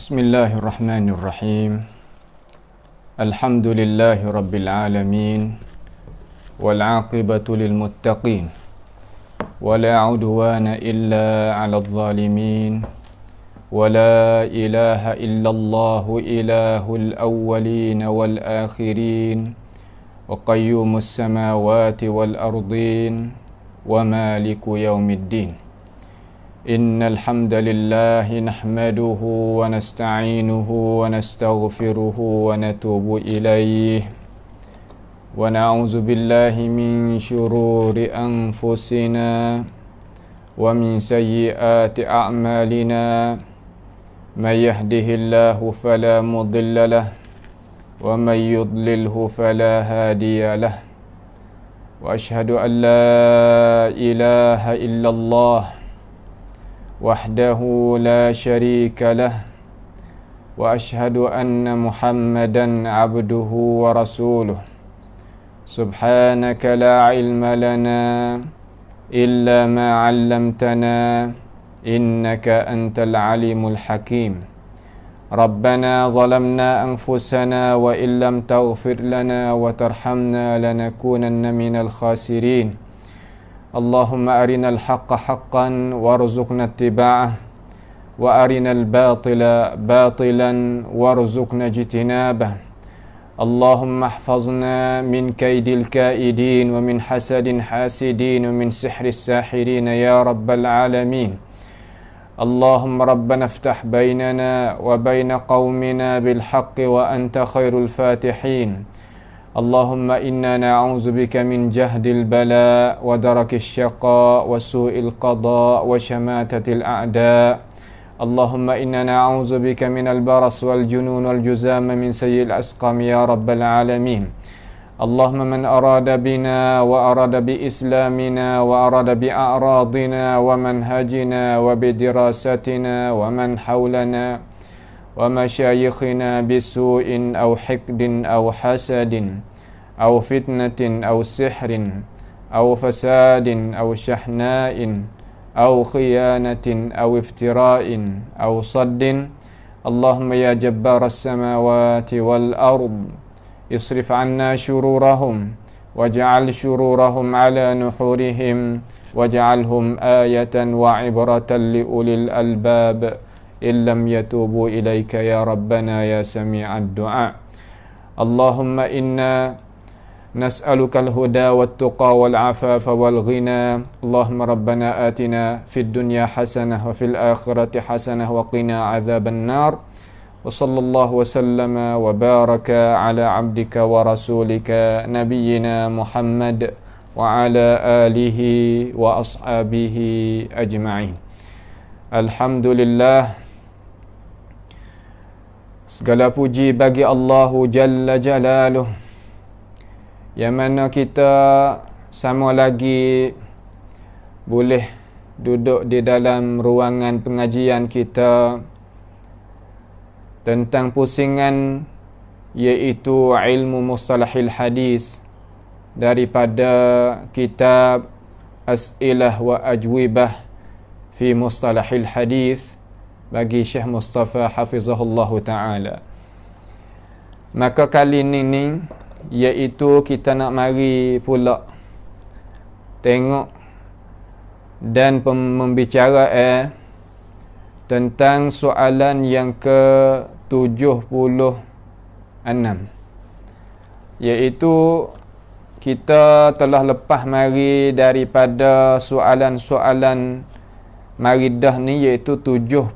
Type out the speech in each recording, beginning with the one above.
Bismillahirrahmanirrahim. Alhamdulillahi rabbil alamin. Wal aqibatu lil muttaqin. Wala udwana illa 'alal zalimin. Wala ilaha illallah ilahul awwalin wal akhirin. Wa qayyumus samawati wal ardin. Wa maliku yaumiddin. Innal hamdalillahi nahmaduhu wa nasta'inuhu wa nastaghfiruhu wa natubu ilayhi wa na'udzu billahi min shururi anfusina wa min sayyiati a'malina may yahdihillahu fala mudilla lahu wa may yudlilhu fala hadiya lahu wa ashhadu an la ilaha illallah wahdahu la syarika lah wa ashhadu anna Muhammadan abduhu wa rasuluh. Subhanaka la ilma lana illa ma 'allamtana innaka antal alimul hakim. Rabbana zalamna anfusana wa illam taghfir lana wa tarhamna lanakunanna minal khasirin. Allahumma arinal haqqa haqqan warzuqna ittiba'ah wa arinal batila batilan warzuqna ijtinabah. Allahumma ihfazna min kaidil kaidin wa min hasadin hasidin wa min sihris sahirin ya rabbal alamin. Allahumma rabbana iftah bainana wa baina qaumina bil haqqi wa anta khairul fatihin. Allahumma inna na'udzu bika min jahdil bala wa darakis syaqa wa su'il qada wa syamatatil a'da. Allahumma inna na'udzu bika minal baras wal junun wal juzama min sayyi'il asqam ya rabbal alamin. Allahumma man arada bina wa arada bi islamina wa arada bi a'radina wa manhajina wa bi dirasatina wa man hawlana wa masyayikhina bisu'in aw hikdin aw hasadin aw fitnatin aw sihrin aw fasadin aw shahna'in aw khiyanatin aw iftira'in aw saddin. Allahumma ya jabbaras samawati wal ard isrif 'anna shururahum waj'al shururahum 'ala nuhurihim waj'alhum ayatan wa 'ibratan li ulil albab illam yatubu ilaika ya rabbana ya sami'ad du'a. Allahumma inna nas'aluka al-huda wat-tuqa wal-'afafa wal-ghina. Allahumma rabbana atina fid dunya hasanah wa fil akhirati hasanah wa qina 'adzaban nar. Wa sallallahu wa sallama wa baraka ala 'abdika wa rasulika nabiyyina Muhammad wa ala alihi wa ashabihi ajma'in. Alhamdulillah, segala puji bagi Allahu Jalla Jalaluh, yang mana kita sama lagi boleh duduk di dalam ruangan pengajian kita tentang pusingan iaitu ilmu mustalahil hadis daripada kitab As'ilah wa Ajwibah fi mustalahil hadis bagi Syekh Mustafa hafizahullahu ta'ala. Maka kali ni iaitu kita nak mari pula tengok dan membicara tentang soalan yang ke-76, iaitu kita telah lepas mari daripada soalan-soalan maridah ni, iaitu 75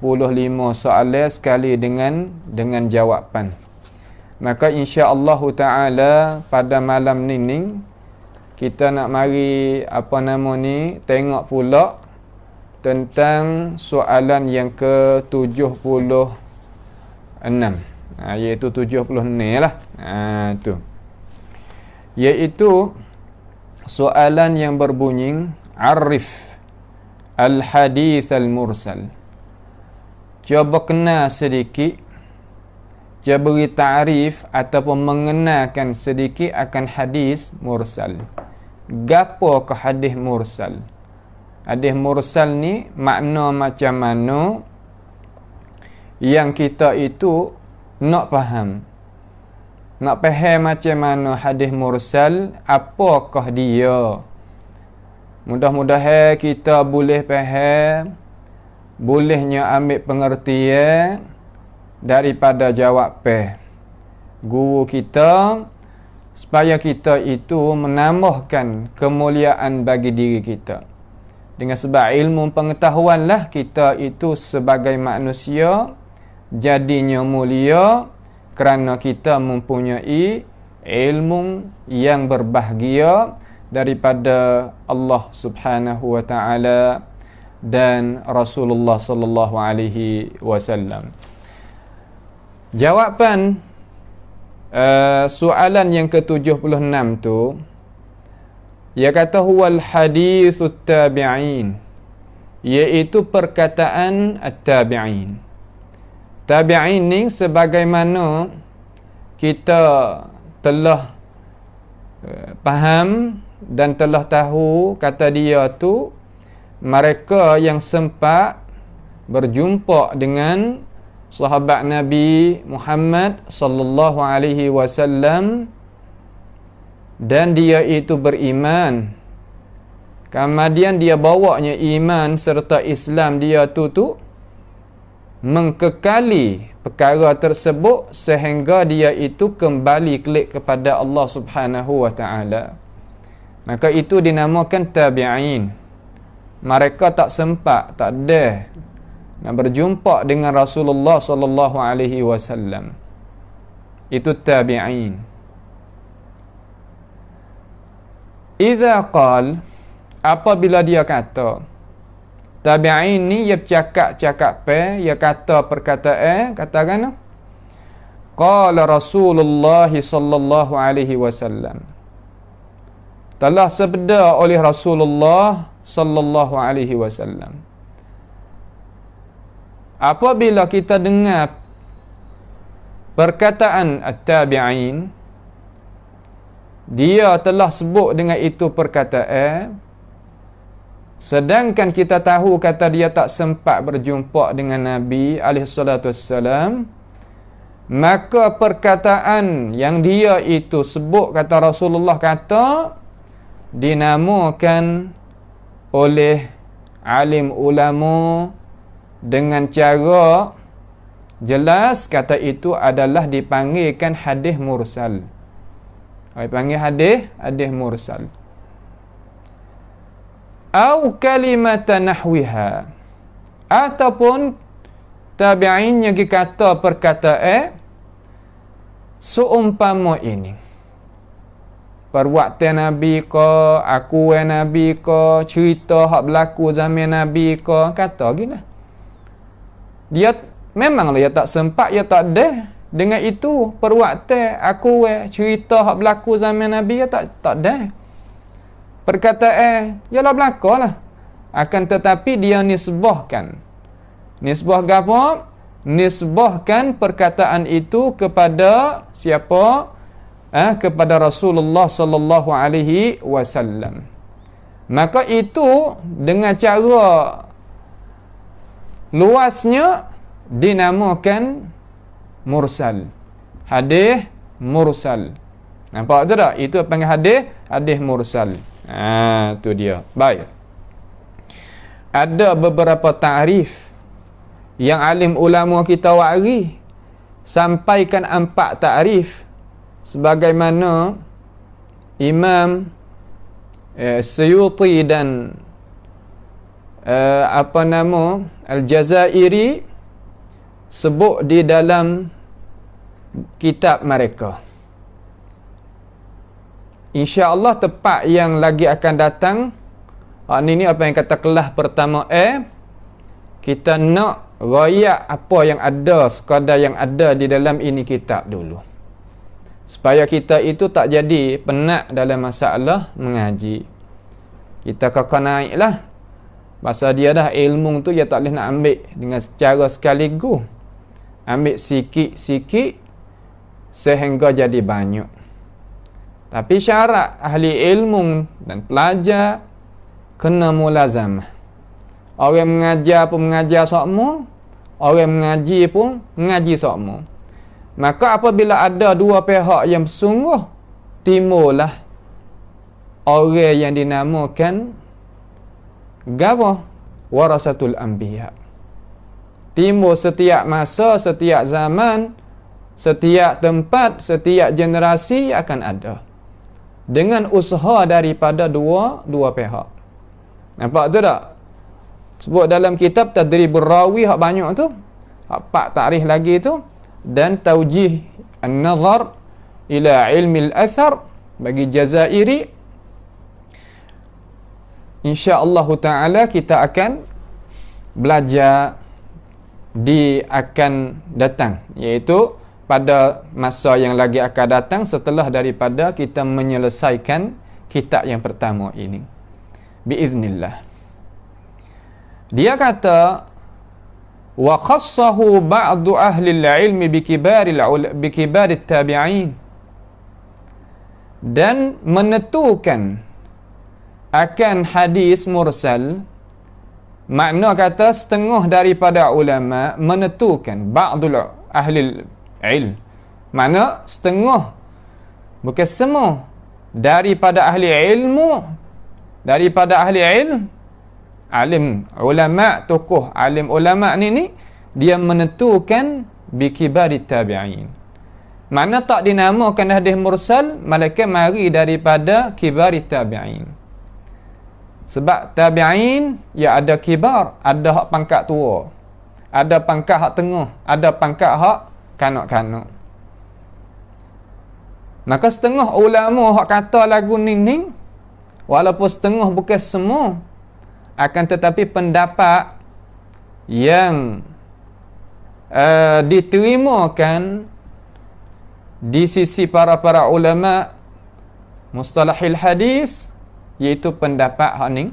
soalan sekali dengan jawapan. Maka insya-Allah taala pada malam ni kita nak mari tengok pula tentang soalan yang ke-76, iaitu 70 ni lah. Tu iaitu soalan yang berbunyi arif al-hadith al-mursal. Cuba kenal sedikit, cuba beri ta'rif ataupun mengenalkan sedikit akan hadis mursal. Gapo ke hadis mursal? Hadis mursal ni makna macam mana? yang kita itu nak faham. Nak faham macam mana hadis mursal, apakah dia. Mudah-mudahan kita boleh faham, bolehnya ambil pengertian daripada jawab guru kita, supaya kita itu menambahkan kemuliaan bagi diri kita. Dengan sebab ilmu pengetahuanlah kita itu sebagai manusia jadinya mulia, kerana kita mempunyai ilmu yang berbahagia daripada Allah Subhanahu wa taala dan Rasulullah sallallahu alaihi wasallam. Jawapan soalan yang ke-76 tu, ia kata huwal hadithut tabi'in, iaitu perkataan at-tabi'in. Tabi'in ni sebagaimana kita telah faham dan telah tahu, kata dia tu mereka yang sempat berjumpa dengan sahabat Nabi Muhammad sallallahu alaihi wasallam dan dia itu beriman. Kemudian dia bawanya iman serta Islam dia tu mengkekali perkara tersebut sehingga dia itu kembali kelik kepada Allah Subhanahu wa taala. Maka itu dinamakan tabi'in. Mereka tak sempat, tak ada nak berjumpa dengan Rasulullah sallallahu alaihi wasallam. Itu tabi'in. Idza qal, apabila dia kata, tabi'in ni ia bercakap ia kata perkataan, katakan qala Rasulullah sallallahu alaihi wasallam, telah sabda oleh Rasulullah sallallahu alaihi wasallam. Apabila kita dengar perkataan at-tabi'in, dia telah sebut dengan itu perkataan, sedangkan kita tahu kata dia tak sempat berjumpa dengan Nabi SAW, maka perkataan yang dia itu sebut, kata Rasulullah kata, dinamakan oleh alim ulama dengan cara jelas, kata itu adalah dipanggilkan hadis mursal. Dipanggil hadis mursal. Au kalimatan nahwiha, ataupun tabi'in yang kata perkataan seumpama ini. Perbuatan Nabi ke, akuan Nabi ke, cerita hak berlaku zaman Nabi ke, kata gini. Dia memanglah dia tak sempat, dia tak ada dengan itu perbuatan, akuan, cerita hak berlaku zaman Nabi, dia tak ada. Perkataan ialah berlakulah, akan tetapi dia nisbahkan. Nisbah apa? Nisbahkan perkataan itu kepada siapa? Kepada Rasulullah sallallahu alaihi wasallam. Maka itu dengan cara luasnya dinamakan mursal. Hadis mursal. Nampak tu tak? Itu panggil hadis mursal. Tu dia. Baik. Ada beberapa ta'rif yang alim ulama kita wari, sampaikan 4 ta'rif sebagaimana Imam Suyuti dan Al-Jazairi sebut di dalam kitab mereka. InsyaAllah tepat yang lagi akan datang, ini apa yang kata kelas pertama kita nak rayak apa yang ada, sekadar yang ada di dalam ini kitab dulu, supaya kita itu tak jadi penat dalam masalah mengaji. Kita kakak naik lah, pasal dia dah ilmu tu dia tak boleh nak ambil dengan secara sekaligus, ambil sikit-sikit sehingga jadi banyak. Tapi syarat ahli ilmu dan pelajar kena mulazamah. Orang mengajar pun mengajar sokmo, orang mengaji pun mengaji sama. Maka apabila ada dua pihak yang bersungguh, timbullah orang yang dinamakan gapo? Warasatul anbiya. Timbul setiap masa, setiap zaman, setiap tempat, setiap generasi akan ada. Dengan usaha daripada dua pihak. Nampak tu tak? Sebut dalam kitab Tadribur Rawi hak banyak tu. Hak 4 takrif lagi tu. Dan Taujih An-Nazar ila Ilmi Al-Athar bagi Jazairi. InsyaAllah ta'ala kita akan belajar akan datang, iaitu pada masa yang lagi akan datang setelah daripada kita menyelesaikan kitab yang pertama ini biiznillah. Dia kata wa khassahu ba'du ahli al-ilmi bikibari tabi'in, dan menentukan akan hadis mursal. Makna kata setengah daripada ulama menentukan ba'dul ahli ilm. Makna setengah, bukan semua, daripada ahli ilmu, daripada ahli ilm, alim ulama, tokoh alim ulama ni dia menentukan bikibari tabi'in. Makna tak dinamakan hadis mursal, malaikat mari daripada kibari tabi'in. Sebab tabi'in ya ada kibar, ada hak pangkat tua, ada pangkat hak tengah, ada pangkat hak kanak-kanak. Maka setengah ulama hak kata lagu ning, walaupun setengah bukan semua, akan tetapi pendapat yang diterimakan di sisi para ulama mustalahil hadis, iaitu pendapat hak ni.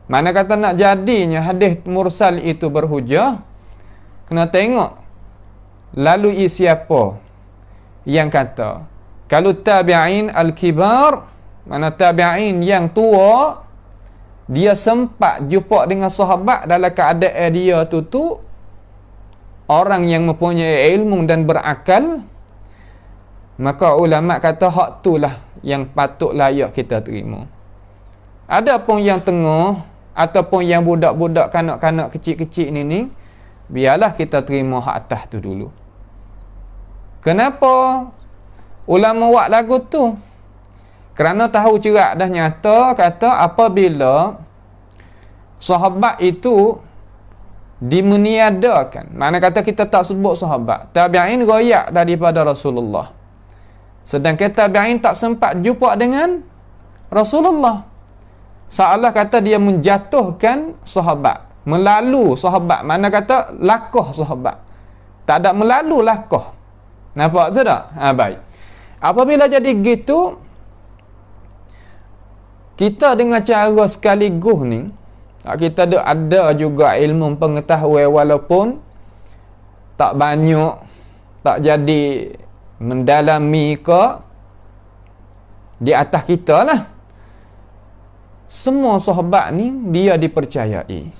Mana kata nak jadinya hadis mursal itu berhujah, kena tengok lalui siapa yang kata. Kalau tabi'in al-kibar, mana tabi'in yang tua, dia sempat jumpa dengan sahabat dalam keadaan dia tu orang yang mempunyai ilmu dan berakal, maka ulama kata hak itulah yang patut layak kita terima. Adapun yang tengah ataupun yang budak-budak kanak-kanak kecil-kecil ni, biarlah kita terima hak atas tu dulu. Kenapa ulama buat lagu tu? Kerana tahu cerak dah nyata kata apabila sahabat itu dimeniadakan, mana kata kita tak sebut sahabat, tabi'in royak daripada Rasulullah, sedangkan tabi'in tak sempat jumpa dengan Rasulullah, seolah kata dia menjatuhkan sahabat, melalu sahabat, mana kata lakoh sahabat, tak ada melalu lakoh. Nampak tu tak? Baik. Apabila jadi gitu, kita dengan cara sekaligus ni, kita ada juga ilmu pengetahuan walaupun tak banyak, tak jadi mendalami ke di atas kita lah. Semua sahabat ni dia dipercayai.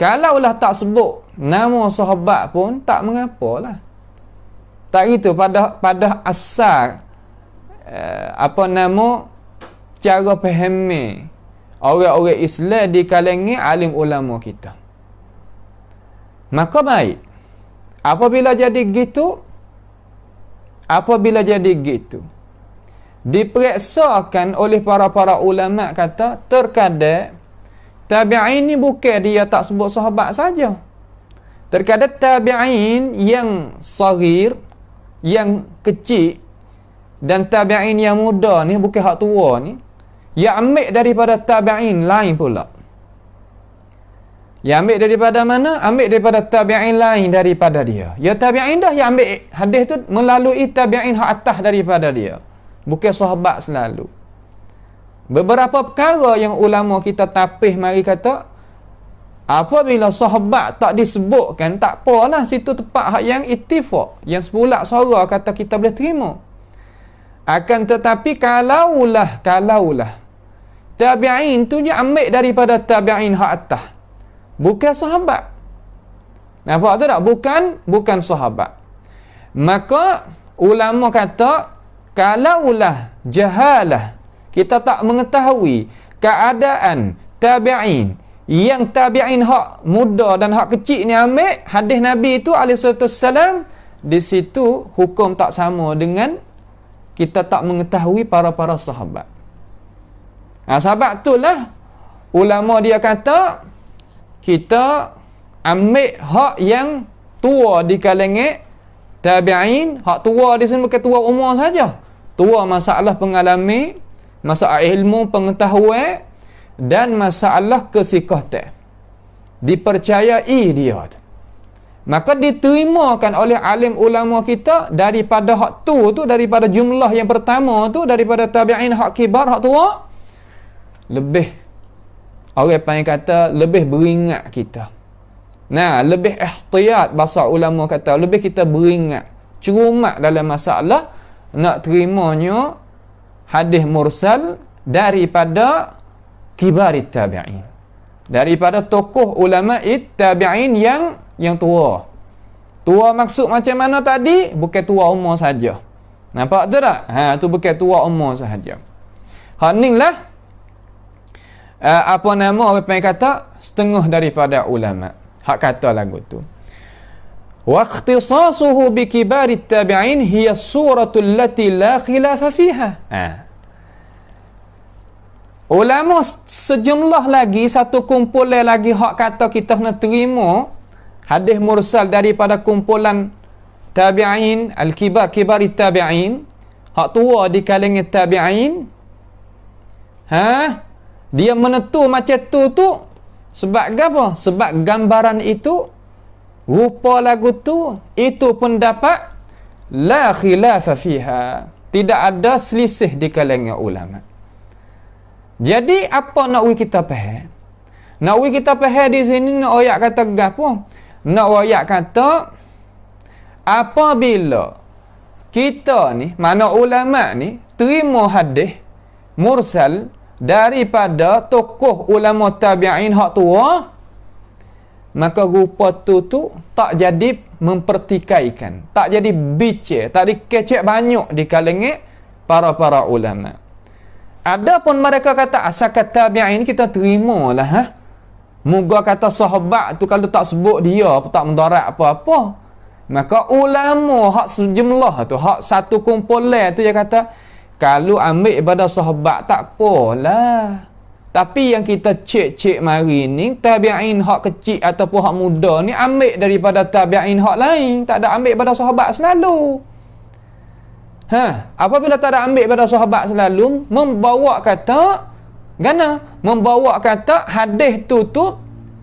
Kalaulah tak sebut nama sahabat pun tak mengapalah. Tak gitu pada asal cara fahami orang-orang Islam di kalangan alim ulama kita. Maka baik, apabila jadi gitu, diperiksakan oleh para ulama kata, terkadang tabi'in ni bukan dia tak sebut sahabat saja. Terkadang tabi'in yang saghir, yang kecil, dan tabi'in yang muda ni, bukan hak tua ni, dia ambil daripada tabi'in lain pula. Dia ambil daripada mana? Ambil daripada tabi'in lain daripada dia. Ya tabi'in dah yang ambil hadis tu melalui tabi'in hak atas daripada dia, bukan sahabat selalu. Beberapa perkara yang ulama kita tapih mari kata, apabila sahabat tak disebutkan, tak apalah, situ tempat hak yang ittifaq, yang sepulak suara kata kita boleh terima. Akan tetapi kalaulah tabi'in tu dia ambil daripada tabi'in hak atas, bukan sahabat, Nampak tu tak? Bukan sahabat. Maka ulama kata, kalaulah jahalah, kita tak mengetahui keadaan tabi'in, yang tabi'in hak muda dan hak kecil ni ambil hadis Nabi tu alaihissalam, di situ hukum tak sama dengan kita tak mengetahui para sahabat. Sebab itulah ulama dia kata kita ambil hak yang tua di kalangan tabi'in. Hak tua di sini bukan tua umur saja, tua masalah pengalaman, masalah ilmu pengetahuan dan masalah kesikatan, dipercayai dia tu. Maka diterimakan oleh alim ulama kita daripada hak tu, daripada jumlah yang pertama tu, daripada tabi'in hak kibar, hak tua, lebih, orang panggil kata, lebih beringat kita. Nah, lebih ihtiyat, bahasa ulama kata, lebih kita beringat, cerumat dalam masalah nak terimanya hadis mursal daripada kibarit tabi'in, daripada tokoh ulama tabi'in yang tua. Tua maksud macam mana tadi? Bukan tua umur saja. Nampak tu tak? Tu bukan tua umur sahaja. Hak ni lah apa nama orang panggil kata setengah daripada ulama. Hak kata lagu tu. Wa ikhtisasuhu bi kibarit tabi'in hiya suratul lati la khilafa fiha. Ulama sejumlah lagi, satu kumpulan lagi hak kata kita nak terima hadis mursal daripada kumpulan tabi'in, al-kibar, kibarit tabi'in, hak tua di kalangan tabi'in. Dia menentu macam tu sebab apa? Sebab gambaran itu, rupa lagu tu, itu pendapat la khilafa fiha, tidak ada selisih di kalangan ulama. Jadi apa nak kita faham? Nak kita faham di sini, nak ayat kata gapo? Nak ayat kata apabila kita ni, mana ulama ni terima hadis mursal daripada tokoh ulama tabi'in hak tua, maka rupa tu tak jadi mempertikaikan, tak jadi bicara, tak dikecek banyak di kalangan para ulama. Adapun mereka kata asakat tabi'in kita terimalah, moga kata sahabat tu kalau tak sebut dia tak mendarat apa-apa. Maka ulama hak sejumlah tu, hak satu kumpulan tu, dia kata kalau ambil daripada sahabat tak apalah. Tapi yang kita cek mari ni, tabi'in hak kecil ataupun hak muda ni ambil daripada tabi'in hak lain, tak ada ambil daripada sahabat selalu. Apabila tak ada ambil daripada sahabat selalu, membawa kata membawa kata hadis tu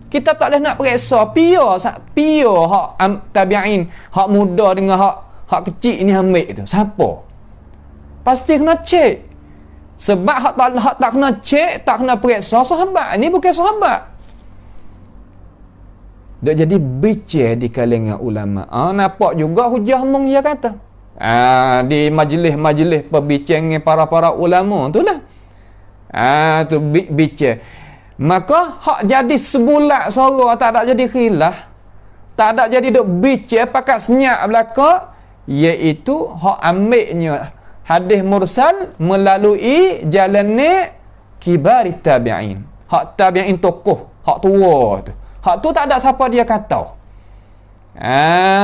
kita tak boleh nak periksa pia hak tabi'in hak muda dengan hak kecil ni ambil tu siapa. Pasti kena cek. Sebab hak tak kena cek, tak kena periksa, sahabat ni bukan sahabat. Dak jadi bicara di kalangan ulama. Nampak juga hujah mung dia kata. Di majlis-majlis perbicaraan para ulama itulah. Tu bicara. Maka hak jadi sebulat suara, tak ada jadi khilaf. Tak ada jadi duk bicara pakat senyap belaka, iaitu hak ambilnya hadis mursal melalui jalan kibarit tabi'in. Hak tabi'in tokoh, hak tua tu. Hak tu tak ada siapa dia kata.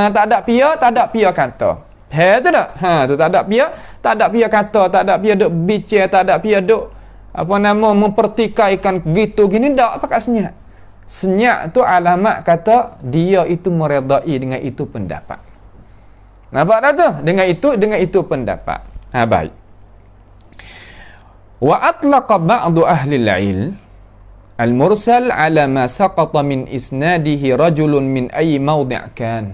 Tak ada pia kata. Tu tak? Tu tak ada pia kata, tak ada pia duk bicara, tak ada pia duk mempertikaikan gitu gini, tak pakai senyap. Senyap tu alamat kata dia itu meredai dengan itu pendapat. Nampak tak tu? Dengan itu pendapat. Baik. Wa atlaqa ba'du ahli al-'ilm al-mursal ala ma saqata min isnadihi rajulun min ayyi mawdi' kan.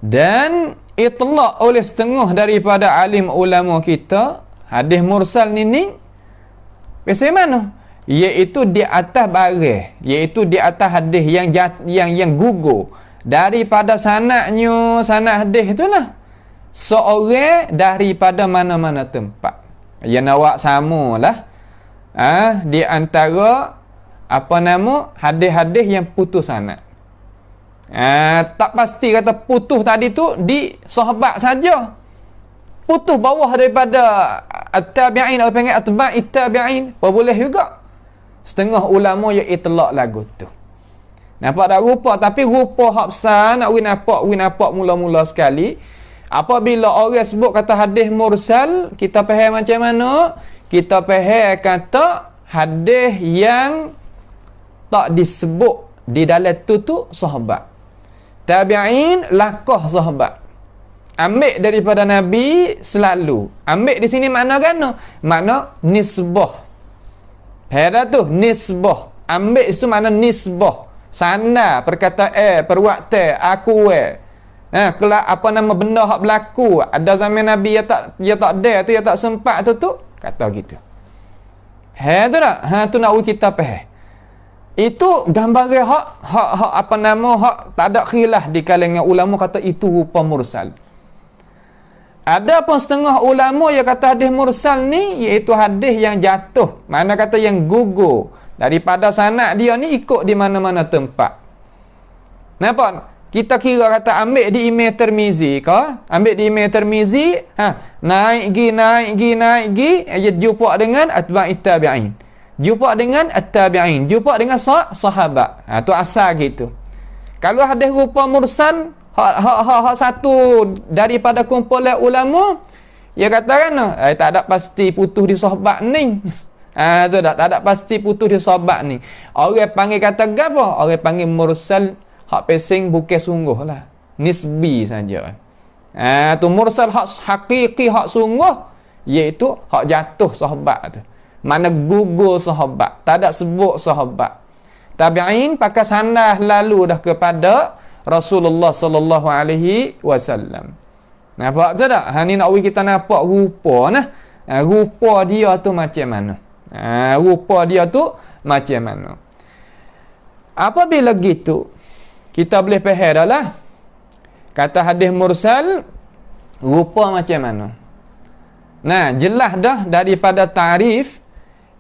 Dan itlaq oleh setengah daripada alim ulama kita hadis mursal ni biasa mana? Iaitu di atas barang, iaitu di atas hadis yang gugur daripada sanad hadis itulah. Seorang daripada mana-mana tempat yang awak samalah di antara hadis-hadis yang putus sanad. Tak pasti kata putus tadi tu di sahabat saja. Putus bawah daripada at-tabi'in atau panggil atba'it tabi'in, apa boleh juga. Setengah ulama yang itlaq lagu tu. Nampak tak rupa? Tapi rupa hak besar nak nampak mula-mula sekali. Apabila orang sebut kata hadis mursal, kita faham macam mana? Kita faham kata hadis yang tak disebut di dalam tu sahabat. Tabi'in lakah sahabat. Ambil daripada Nabi selalu. Ambil di sini makna kan? Makna nisbah. Hera tu nisbah. Ambil itu makna nisbah. Sana perkataan perwaktan aku kelak apa nama benda hak berlaku ada zaman Nabi ya tak ada tu ya tak sempat tu kata gitu. Tu tak? Tu nak kita faham. Itu gambaran hak apa nama hak tak ada khilaf di kalangan ulama kata itu rupa mursal. Ada pun setengah ulama yang kata hadis mursal ni iaitu hadis yang jatuh, mana kata yang gugur daripada sanad dia ni ikut di mana-mana tempat. Nampak? Kita kira kata ambil di Imam Tirmizi ke? Ambil di Imam Tirmizi, naik gi, jumpa dengan atba'it tabi'in. Jumpa dengan at-tabi'in, jumpa dengan sahabat. Tu asal gitu. Kalau hadis rupa mursal, hak satu daripada kumpulan ulama, dia katakan tak ada pasti putus di sahabat ni. Tu tak ada pasti putus di sahabat ni. Orang panggil kata apa? Orang panggil mursal, hak pesing bukan sungguh lah. Nisbi saja. Tu mursal hak hakiki, hak sungguh, iaitu hak jatuh sahabat tu. Mana gugur sahabat, tak ada sebut sahabat. Tabi'in pakai sandah lalu dah kepada Rasulullah sallallahu alaihi wasallam. Nampak tak? Ni nak kita nampak rupa nah. Rupa dia tu macam mana? Rupa dia tu macam mana? Apabila gitu, kita boleh faham dah lah. Kata hadis mursal rupa macam mana? Nah, jelas dah daripada tarif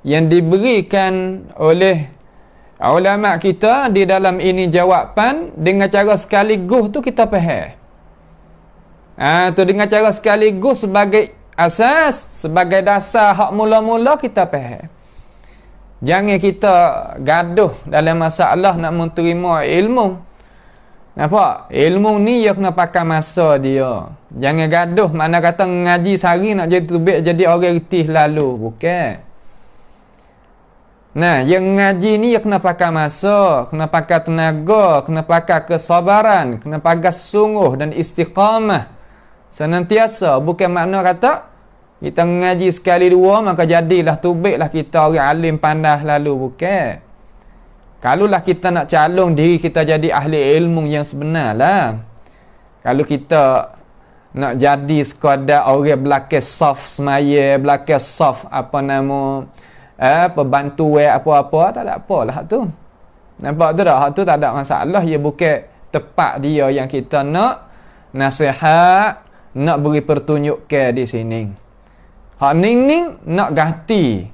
yang diberikan oleh ulama kita di dalam ini jawapan dengan cara sekaligus tu kita faham. Tu dengan cara sekaligus sebagai asas, sebagai dasar hak mula-mula kita faham. Jangan kita gaduh dalam masalah nak menerima ilmu. Nampak? Ilmu ni dia kena pakai masa dia. Jangan gaduh mana kata ngaji sehari nak jadi tubik jadi orang retih lalu. Bukan. Nah, yang ngaji ni kena pakai masa, kena pakai tenaga, kena pakai kesabaran, kena pakai sungguh dan istiqamah senantiasa. Bukan makna kata kita ngaji sekali dua maka jadilah tubiklah kita orang alim pandai lalu. Bukan. Kalaulah kita nak calon diri kita jadi ahli ilmu yang sebenar lah. Kalau kita nak jadi sekadar orang belakang soft semaya, belakang soft apa nama pembantu apa-apa, tak ada apalah tu. Nampak tu tak? Hak tu tak ada masalah. Ia bukan tepat dia yang kita nak nasihat, nak beri pertunjukan di sini. Hak ning nak ganti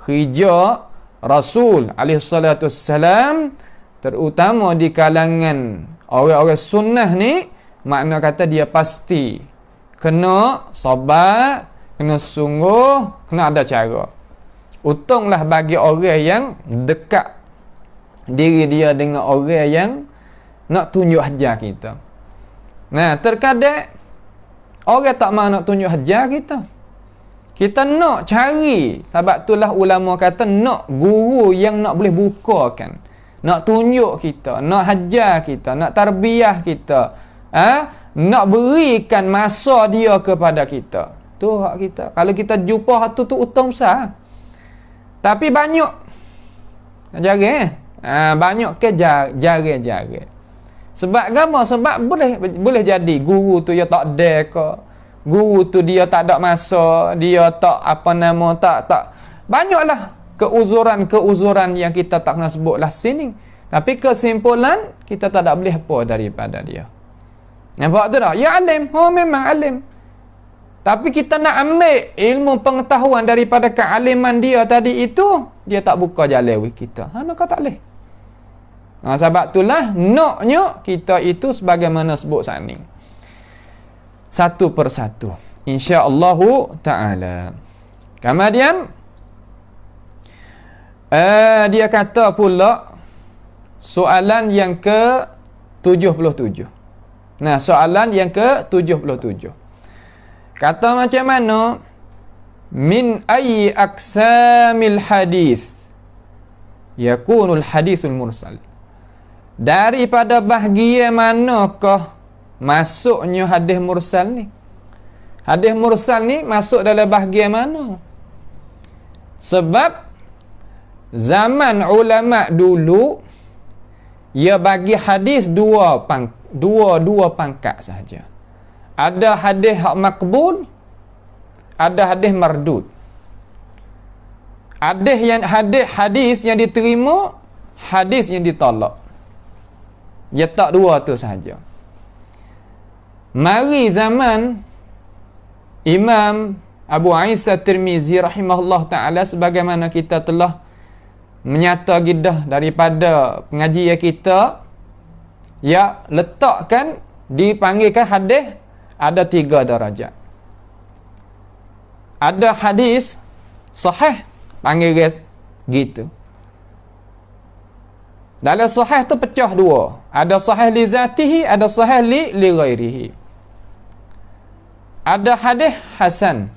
hijau Rasul alaihissalam, terutama di kalangan orang-orang sunnah ni, makna kata dia pasti kena sabar, kena sungguh, kena ada cara. Untunglah bagi orang yang dekat diri dia dengan orang yang nak tunjuk hajar kita. Nah, terkadang orang tak mahu nak tunjuk hajar kita. Kita nak cari, sebab itulah ulama kata nak guru yang nak boleh bukakan, nak tunjuk kita, nak hajar kita, nak tarbiyah kita, nak berikan masa dia kepada kita. Tu hak kita. Kalau kita jumpa hak tu utama besar. Tapi banyak jarang banyak ke jarang. Sebab agama, sebab boleh jadi guru tu dia tak ada ke, guru tu dia tak ada masa, dia tak apa nama tak banyaklah keuzuran yang kita tak nak sebutlah sini. Tapi kesimpulan kita tak ada boleh apa daripada dia. Nampak tu tak? Ya alim, memang alim. Tapi kita nak ambil ilmu pengetahuan daripada kealiman dia tadi itu, dia tak buka jalan kita. Maka tak boleh. Sebab itulah naknya kita itu sebagaimana sebut saat ni, satu persatu, insya-Allah taala. Kemudian dia kata pula soalan yang ke-77. Nah, soalan yang ke-77. Kata macam mana? Min ayyi aqsamil hadis yakunul hadisul mursal. Daripada bahagian manakah masuknya hadis mursal ni? Hadis mursal ni masuk dalam bahagian mana? Sebab zaman ulama dulu ia bagi hadis dua pangkat sahaja. Ada hadis hak makbul, ada hadis mardud. Ada hadis yang diterima, hadis yang ditolak. Dia tak dua tu sahaja. Mari zaman Imam Abu Isa Tirmizi rahimahullah ta'ala, sebagaimana kita telah menyata gidah daripada pengajian kita, ya letakkan dipanggilkan hadis ada 3 darajat. Ada hadis sahih, panggil guys gitu. Dalam sahih tu pecah 2. Ada sahih li zatihi, ada sahih li ghairihi. Ada hadis hasan.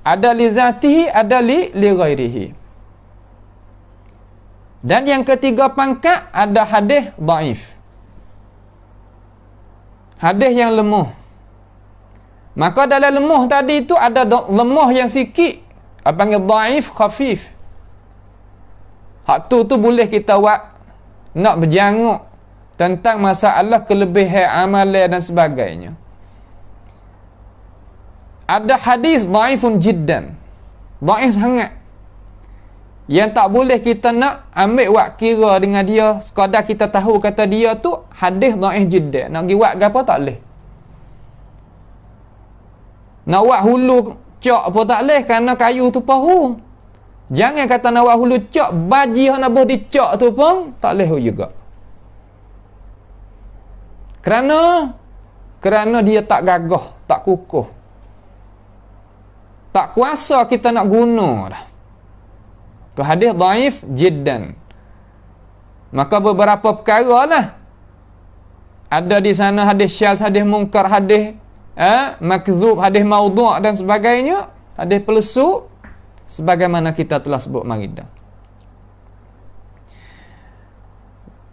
Ada li zatihi, ada li ghairihi. Dan yang ketiga pangkat ada hadis dhaif. Hadis yang lemah. Maka dalam lemah tadi itu ada lemah yang sikit, apa panggil dhaif khafif. Hak tu boleh kita buat nak berjanguk tentang masalah kelebihan amalan dan sebagainya. Ada hadis dhaifun jiddan, dhaif sangat, yang tak boleh kita nak ambil wak kira dengan dia, sekadar kita tahu kata dia tu hadis dhaif jiddan, nak pergi wak apa tak boleh. Nak wak hulu cak pun tak boleh kerana kayu tu paru. Jangan kata nak wak hulu cak, baji yang nak buat dicak tu pun tak boleh juga. Kerana dia tak gagah, tak kukuh, tak kuasa kita nak guna dah. Tu hadis dhaif jiddan. Maka beberapa perkara lah ada di sana, hadis syaz, hadis munkar, hadis makzub, hadis maudhu' dan sebagainya, hadis pelesuk, sebagaimana kita telah sebut maridah.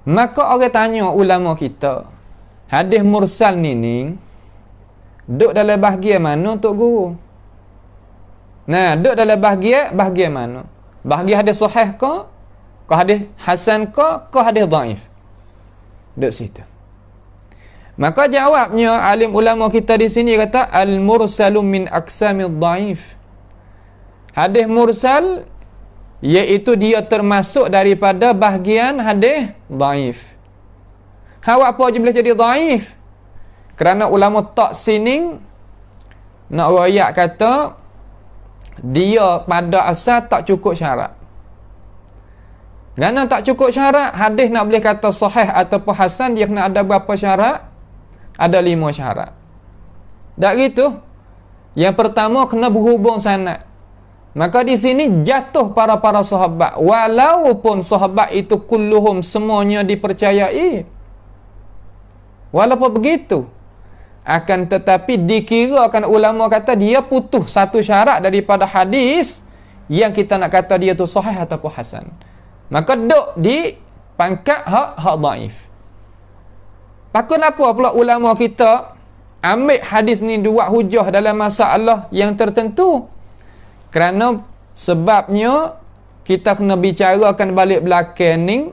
Maka orang tanya ulama kita, hadis mursal ni duduk dalam bahagian mana Tok Guru? Nah, duduk dalam bahagian mana? Bahagian hadis sahih ke hadis hasan ke hadis dhaif? Duduk situ. Maka jawabnya alim ulama kita di sini kata al-mursalu min aqsamid dhaif. Hadis mursal iaitu dia termasuk daripada bahagian hadis dhaif. Awak apa je boleh jadi dhaif? Kerana ulama tak sining nak royak kata dia pada asal tak cukup syarat. Kerana tak cukup syarat, hadis nak boleh kata sahih ataupun hasan, dia kena ada berapa syarat? Ada 5 syarat. Tak gitu. Yang pertama kena berhubung sanad. Maka di sini jatuh para sahabat, walaupun sahabat itu kulluhum semuanya dipercayai. Walaupun begitu, akan tetapi dikirakan ulama kata dia putus satu syarat daripada hadis yang kita nak kata dia tu sahih ataupun hasan. Maka duk di pangkat hak dhaif. Pakun apa pula ulama kita ambil hadis ni buat hujah dalam masalah yang tertentu? Kerana sebabnya kita kena bicarakan balik belakang ni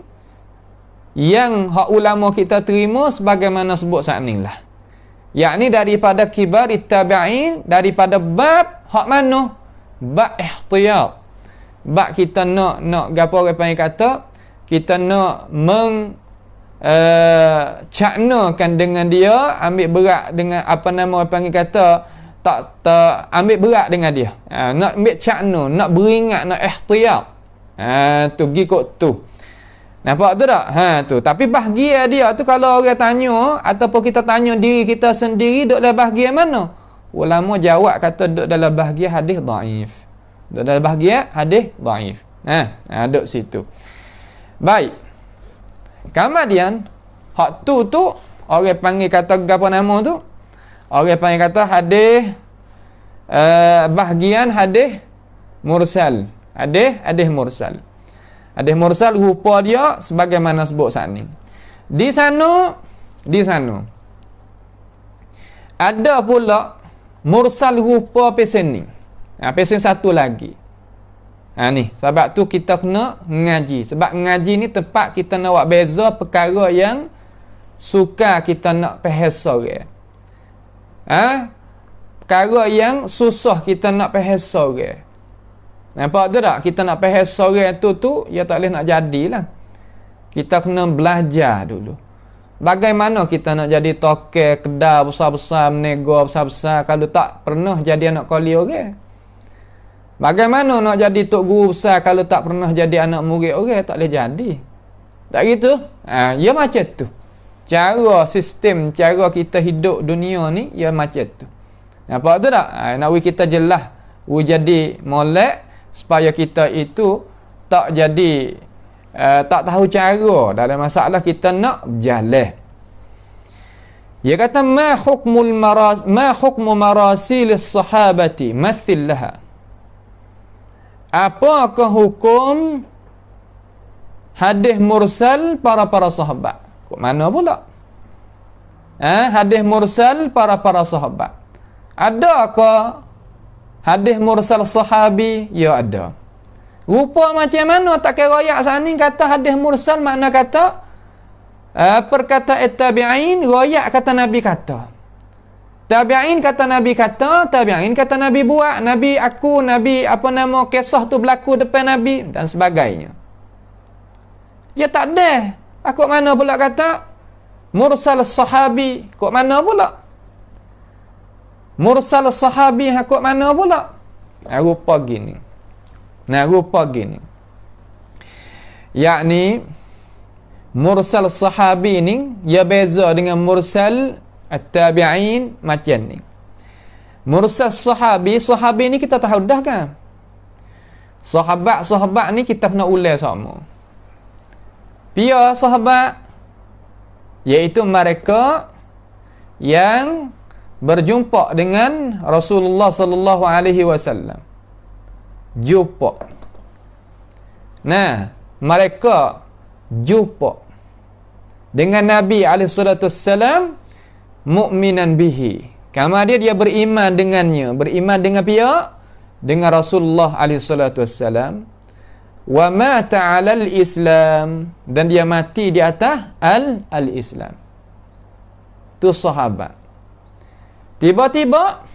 yang hak ulama kita terima sebagaimana sebut saat ni lah. Yakni daripada kibar tabi'in, daripada bab hak mana? Bab ihtiyat. Bab kita nak gapo orang panggil kata, kita nak caknakan dengan dia, ambil berat dengan apa nama orang panggil kata, tak ambil berat dengan dia. Nak ambil cakna, nak beringat, nak ihtiyat. Tu gikut tu. Nampak tu tak? Tu. Tapi bahagia dia tu kalau orang tanya ataupun kita tanya diri kita sendiri duduk dalam bahagia mana? Ulama jawab kata duduk dalam bahagia hadis dhaif. Duduk dalam bahagia hadis dhaif. Duduk situ. Baik. Kemudian hak tu orang panggil kata apa nama tu? Orang panggil kata hadis bahagian hadis mursal. Hadis mursal. Hadis mursal rupa dia sebagaimana sebut saat ni. Di sana ada pula mursal rupa pesen ni. Pesen satu lagi. Ni sebab tu kita kena ngaji. Sebab ngaji ni tempat kita nak buat beza perkara yang suka kita nak faham sorang. Perkara yang susah kita nak faham sorang. Nampak tu tak? Kita nak faham sorang tu ya tak boleh nak jadilah. Kita kena belajar dulu. Bagaimana kita nak jadi toke kedai besar-besar, menego besar-besar kalau tak pernah jadi anak koli orang? Bagaimana nak jadi tok guru besar kalau tak pernah jadi anak murid orang? Tak boleh jadi. Tak gitu? Ya macam tu. Cara sistem, cara kita hidup dunia ni ya macam tu. Nampak tu tak? Nak kita jelas jadi molek supaya kita itu tak jadi tak tahu cara dalam masalah kita nak berjalan. Dia kata ma hukmu marasil as-sahabati mathil laha. Apakah hukum hadis mursal para sahabat? Kok mana pula? Hadis mursal para sahabat. Adakah hadis mursal sahabi? Ya ada. Rupa macam mana tak kira royak saat ni kata hadis mursal makna kata perkataan tabi'in royak kata Nabi kata. Tabi'in kata Nabi kata, tabi'in kata Nabi buat, Nabi kisah tu berlaku depan Nabi dan sebagainya. Ya tak ada. Kok mana pula kata mursal sahabi? Kok mana pula? Mursal sahabi kok mana pula? Rupa gini. Yakni mursal sahabi ni ya beza dengan mursal at-tabi'in macam ni. Mursal sahabi ni kita tahu dah kan? Sahabat ni kita kena ulai sama. Pia sahabat iaitu mereka yang berjumpa dengan Rasulullah sallallahu alaihi wasallam. Jumpa. Mereka jumpa dengan Nabi alaihi salatu wassalam mukminan bihi. Kemudian dia beriman dengannya, beriman dengan pihak dengan Rasulullah alaihi salatu wassalam. Wa mata 'alal Islam, dan dia mati di atas al-Islam. Tu sahabat. Tiba-tiba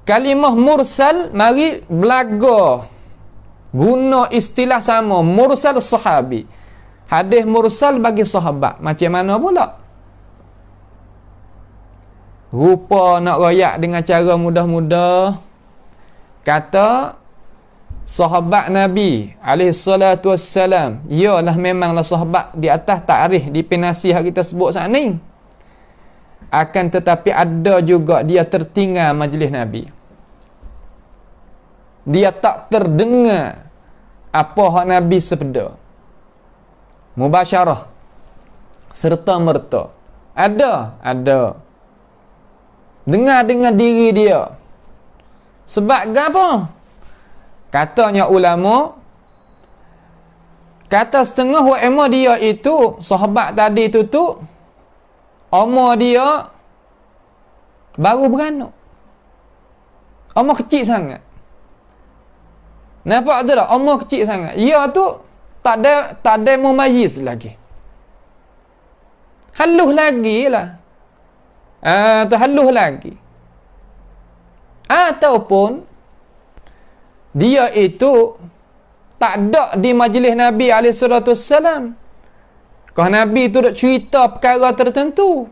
kalimah mursal mari belaga guna istilah sama, mursal sahabi. Hadis mursal bagi sahabat. Macam mana pula? Rupa nak royak dengan cara mudah-mudah. Kata sahabat Nabi alaihi salatu wassalam, ialah memanglah sahabat di atas takrif di penasi yang kita sebut saat ni. Akan tetapi ada juga dia tertinggal majlis Nabi. Dia tak terdengar apa hak Nabi sabda. Mubasyarah serta merta. Ada. Dengar diri dia. Sebab apa? Katanya ulama, kata setengah umur dia itu, sahabat tadi tu umur dia baru beranak. Umur kecil sangat. Nampak tu tak? Umur kecil sangat. Dia tu tak ada mumayyiz lagi. Halus lagi lah. Halus lagi. Ataupun dia itu tak ada di majlis Nabi SAW. Kalau Nabi tu nak cerita perkara tertentu,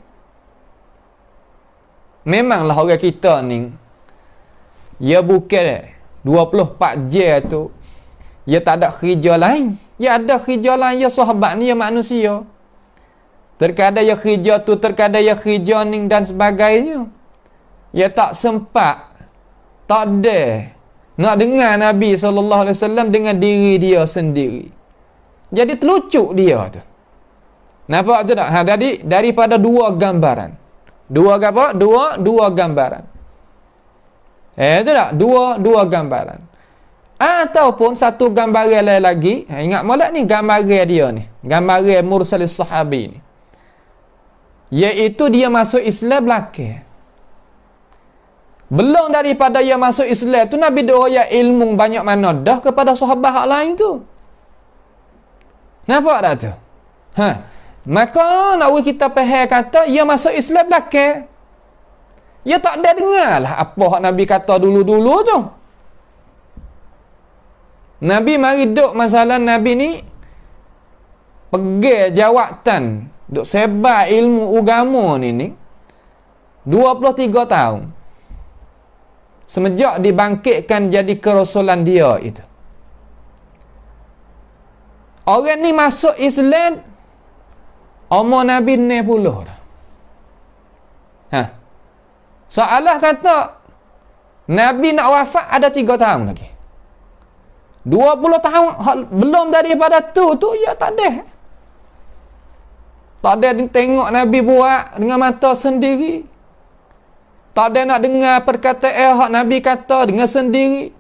memanglah orang kita ni, ya bukan 24 jam tu, Ya tak ada khija lain. Ya ada khija lain, ya sahabat ni, ya manusia. Terkadang ya khija tu, terkadang ya khija ni dan sebagainya. Ya tak sempat, tak ada nak dengar Nabi SAW dengan diri dia sendiri. Jadi terlucuk dia tu. Nampak tu tak? Jadi daripada dua gambaran. Dua apa? Dua gambaran. Tu tak? Dua gambaran. Ataupun satu gambaran lain lagi. Ingat molek ni gambaran dia ni. Gambaran mursalis sahabi ni. Iaitu dia masuk Islam belakang. Belum daripada dia masuk Islam tu Nabi doa ilmu banyak mana dah kepada sahabat hak lain tu. Nampak tak tu? Maka nak kita faham kata ia masuk Islam belakang. Ia tak ada dengar lah apa hak Nabi kata dulu-dulu tu. Nabi mari duk masalah Nabi ni pergi jawatan duk sebar ilmu agama ni 23 tahun. Semenjak dibangkitkan jadi kerasulan dia itu. Orang ni masuk Islam umur Nabi 60 dah. Soalah kata Nabi nak wafat ada 3 tahun lagi. 20 tahun belum daripada tu ya tak ada. Tak ada tengok Nabi buat dengan mata sendiri. Tak ada nak dengar perkataan hak Nabi kata dengan sendiri.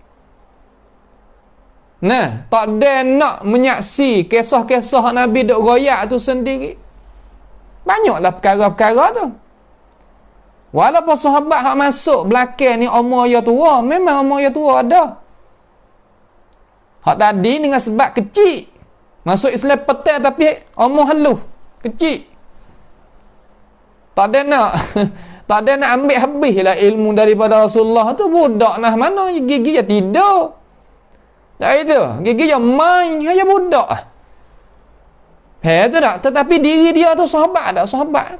Nah, tak ada nak menyaksi kisah-kisah hak Nabi duk royak tu sendiri. Banyaklah perkara-perkara tu. Walaupun sahabat hak masuk belakang ni umur dia tua, memang umur dia tua ada. Hak tadi dengan sebab kecil. Masuk Islam petang tapi umur halus, kecil. Tak ada nak tak ada nak ambil habis lah ilmu daripada Rasulullah tu. Budak nah mana gigi dia tidur. Tak itu, gigi dia main hanya budak. Tu tak? Tetapi diri dia tu sahabat tak? Sahabat.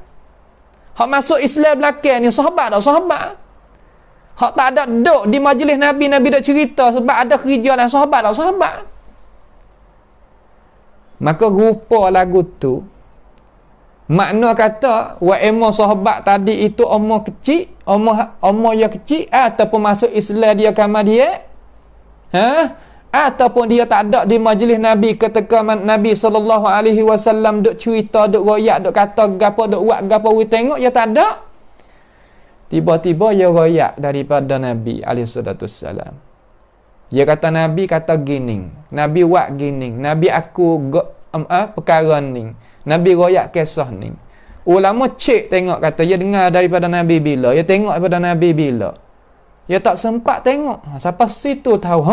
Hak masuk Islam belakang ni sahabat tak? Sahabat. Hak tak ada duduk di majlis Nabi, Nabi dak cerita sebab ada kerja dan sahabat tak? Sahabat. Maka rupa lagu tu makna kata wa emo sahabat tadi itu umur kecil, umur dia kecil ataupun masuk Islam dia kama dia. Ataupun dia tak ada di majlis Nabi ketika Nabi SAW duk cerita, duk royak, duk kata gapo, duk buat gapo, we tengok dia tak ada. Tiba-tiba dia royak daripada Nabi SAW. Dia kata Nabi kata gini, Nabi buat gini, Nabi aku perkara ni, Nabi royak kisah ni. Ulama cek tengok kata dia dengar daripada Nabi bila, dia tengok daripada Nabi bila. Dia tak sempat tengok. Siapa situ tahu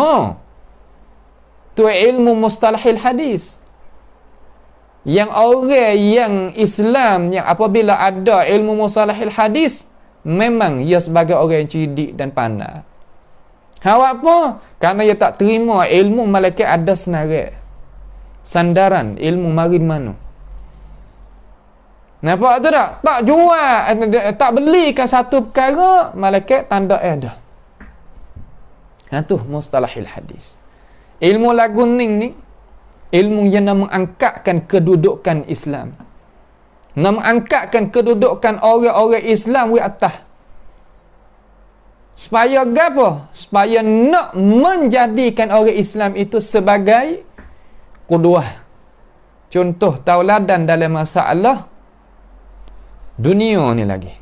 tu ilmu mustalahil hadis. Yang orang yang Islam yang apabila ada ilmu mustalahil hadis memang ia sebagai orang yang cerdik dan pandai. Awak apa? Karena ia tak terima ilmu malaikat ada senarai. Sandaran ilmu mari mana. Nampak tu tak? Tak jual, tak belikan satu perkara, malaikat tanda ada. Tu mustalahil hadis. Ilmu lagu ni ilmu yang nak mengangkatkan kedudukan Islam. Nak mengangkatkan kedudukan orang-orang Islam di atas. Supaya apa? Supaya nak menjadikan orang Islam itu sebagai qudwah. Contoh tauladan dalam masalah dunia ni lagi.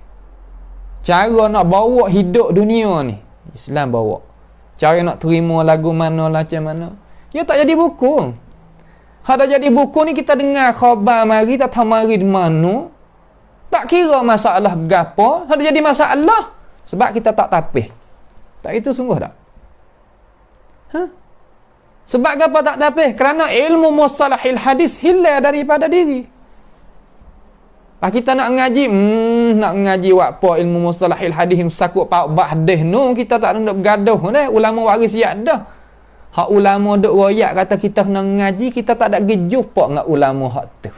Cara nak bawa hidup dunia ni Islam bawa. Cara nak terima lagu mana macam mana. Dia tak jadi buku. Ada jadi buku ni kita dengar khabar mari tak tahu mari di mana. Tak kira masalah gapo, ada jadi masalah sebab kita tak tapih. Tak itu sungguh tak? Sebab gapo tak tapih? Kerana ilmu mustalahil hadis hilang daripada diri. Kita nak ngaji, nak ngaji apa ilmu mustalahil hadis sakut pak hadis no kita tak nak bergaduh dah. Ulama waris ya dah. Hak ulama duk royak kata kita kena ngaji, kita tak ada pergi jumpa dengan ulama hak tu.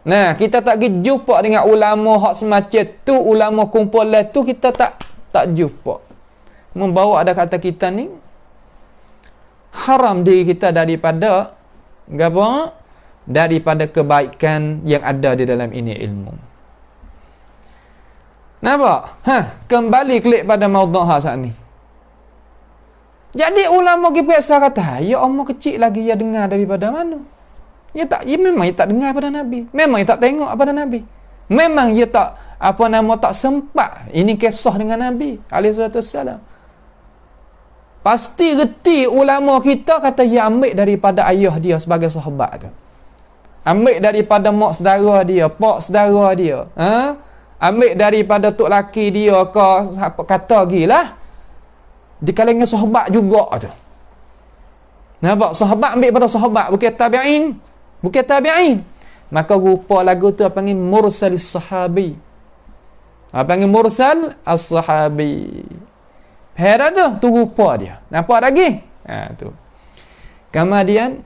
Nah, kita tak pergi jumpa dengan ulama hak semacam tu, ulama kumpulan tu kita tak jumpa. Membawa ada kata kita ni haram diri kita daripada apa? Daripada kebaikan yang ada di dalam ini ilmu. Nampak? Kembali klik pada maudhu' saat ni. Jadi ulama pergi periksa kata, ya Allah kecil lagi dia dengar daripada mana? Memang dia tak dengar pada Nabi. Memang dia tak tengok pada Nabi. Memang dia tak tak sempat. Ini kisah dengan Nabi alaihi wasallam. Pasti reti ulama kita kata dia ambil daripada ayah dia sebagai sahabat tu. Ambil daripada mak saudara dia, pak saudara dia. Ambil daripada tok laki dia ke apa kata gilah. Di kalangan sahabat juga tu. Nampak? Sahabat ambil pada sahabat, bukan tabi'in. Bukan tabi'in. Maka rupa lagu tu panggil mursalis sahabi. Panggil mursal as-sahabi. Heran tu rupa dia. Nampak lagi? Tu. Kemudian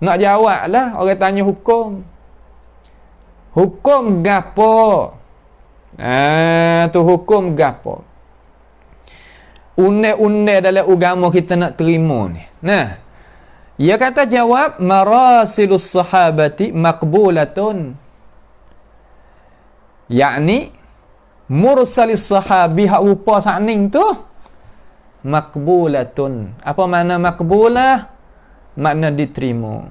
nak jawab lah orang tanya hukum. Hukum gapo? Tu hukum gapo? Undang-undang dalam agama kita nak terima ni. Nah, ia kata jawab marasilus sahabati maqbulatun. Yakni mursalis sahabi hak rupa sakning tu maqbulatun. Apa makna maqbulah? Makna diterima.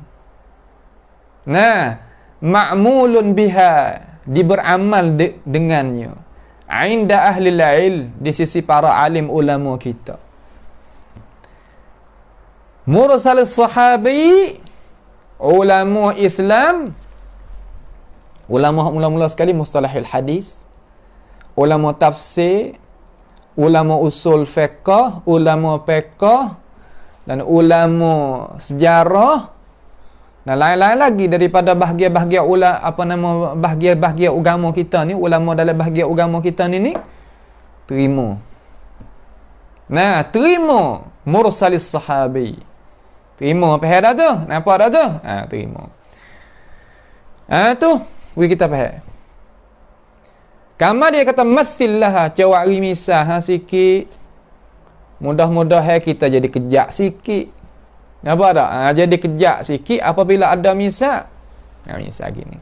Nah, ma'mulun biha, diberamal dengannya. Inda ahli ilm, di sisi para alim ulama kita. Mursal sahabi, ulama Islam, ulama mula-mula sekali mustalahil hadis, ulama tafsir, ulama usul fiqh, ulama fiqh, dan ulama sejarah, dan lain-lain lagi daripada bahagian-bahagian bahagian-bahagian agama kita ni, ulama dalam bahagian agama kita ni terima. Nah, terima mursalis sahabi. Terima apa dah tu? Nampak dah tu? Terima. Tu, kita faham. Kamar dia kata mathillah, jawab misah sikit. Mudah-mudahan kita jadi kejak sikit. Nampak tak? Jadi kejak sikit apabila ada misal. Misal gini.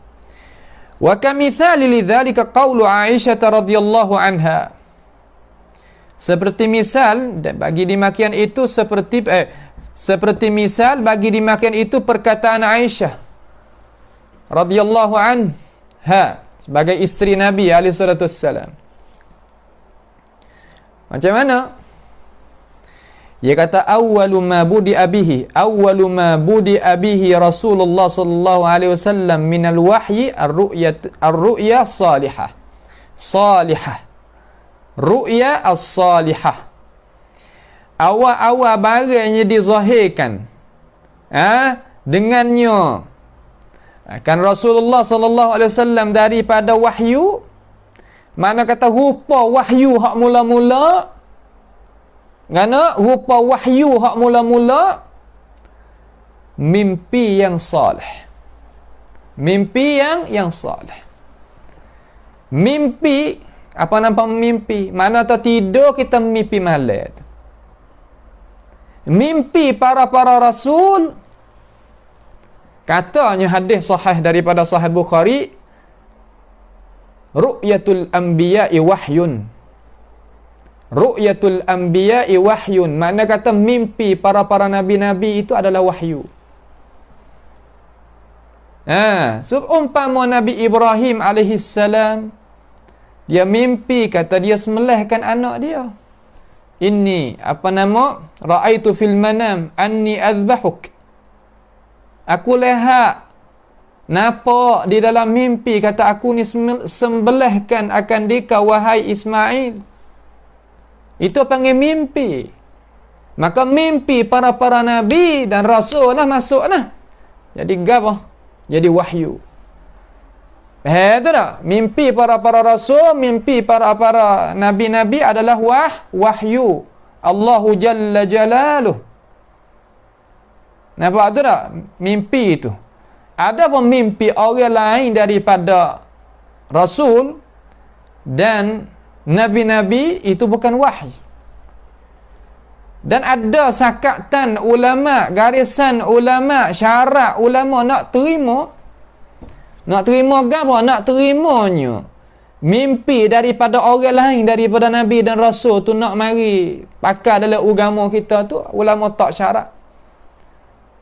Wa kamithali lidzalika qaulu Aisyah radhiyallahu anha. Seperti misal bagi dimakian itu seperti misal bagi dimakian itu perkataan Aisyah radhiyallahu anha sebagai isteri Nabi alaihi salatu wassalam. Macam mana? Dia kata awwalu ma budi abihi Rasulullah sallallahu alaihi wasallam minal wahyi ar-ru'ya salihah. Ru'ya as-salihah. Awal-awal barangnya dizahirkan dengannya kan Rasulullah sallallahu alaihi wasallam daripada wahyu. Mana kata rupa wahyu hak mula-mula. Kerana rupa wahyu hak mula-mula mimpi yang salih. Mimpi yang salih. Mimpi, apa nampak mimpi? Mana tak tidur kita mimpi malam. Mimpi para rasul, katanya hadis sahih daripada Sahih Bukhari, ru'yatul anbiya'i wahyun. Ru'yatul anbiya'i wahyun. Makna kata mimpi para nabi-nabi itu adalah wahyu. Seumpama Nabi Ibrahim alaihi salam, dia mimpi kata dia sembelihkan anak dia. Ra'aitu fil manam anni azbahuk. Aku lihat nampak di dalam mimpi kata aku ni sembelihkan akan dikau wahai Ismail. Itu panggil mimpi. Maka mimpi para nabi dan rasul lah masuklah. Jadi gabah, jadi wahyu. Itu tak? Mimpi para rasul, mimpi para nabi-nabi adalah wahyu. Allahu Jalla Jalaluh. Nampak tu tak? Mimpi itu. Ada pun mimpi orang lain daripada rasul dan nabi-nabi itu bukan wahyu. Dan ada sakatan ulama, garisan ulama, syarat ulama nak terima. Nak terima apa? Nak terimanya mimpi daripada orang lain daripada Nabi dan Rasul tu nak mari pakai dalam agama kita tu, ulama tak syarat.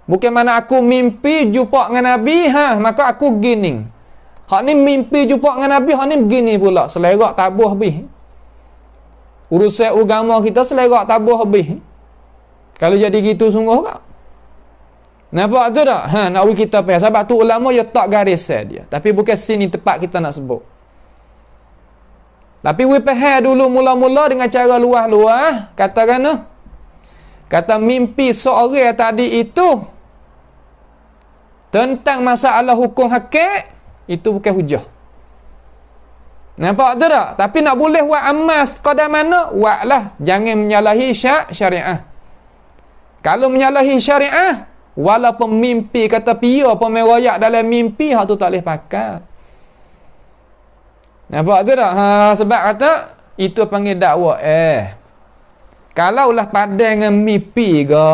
Bukan mana aku mimpi jumpa dengan Nabi, maka aku gini. Hak ni mimpi jumpa dengan Nabi, hak ni begini pula. Selerak tabuh habis. Urusan agama kita selerak tabuh habis. Kalau jadi gitu sungguh tak? Nampak tu tak? Nak kita faham. Sebab tu ulama dia tak garis dia. Tapi bukan sini tempat kita nak sebut. Tapi we faham dulu mula-mula dengan cara luah-luah. Katakan kata mimpi seorang tadi itu tentang masalah hukum hakik, itu bukan hujah. Nampak tu tak? Tapi nak boleh buat amal sekadar mana? Buatlah. Jangan menyalahi syariah. Kalau menyalahi syariah, walaupun mimpi kata pia pemeroyak dalam mimpi, hak tu tak boleh pakai. Nampak tu tak? Sebab kata itu panggil dakwah. Kalaulah padan dengan mimpi ke,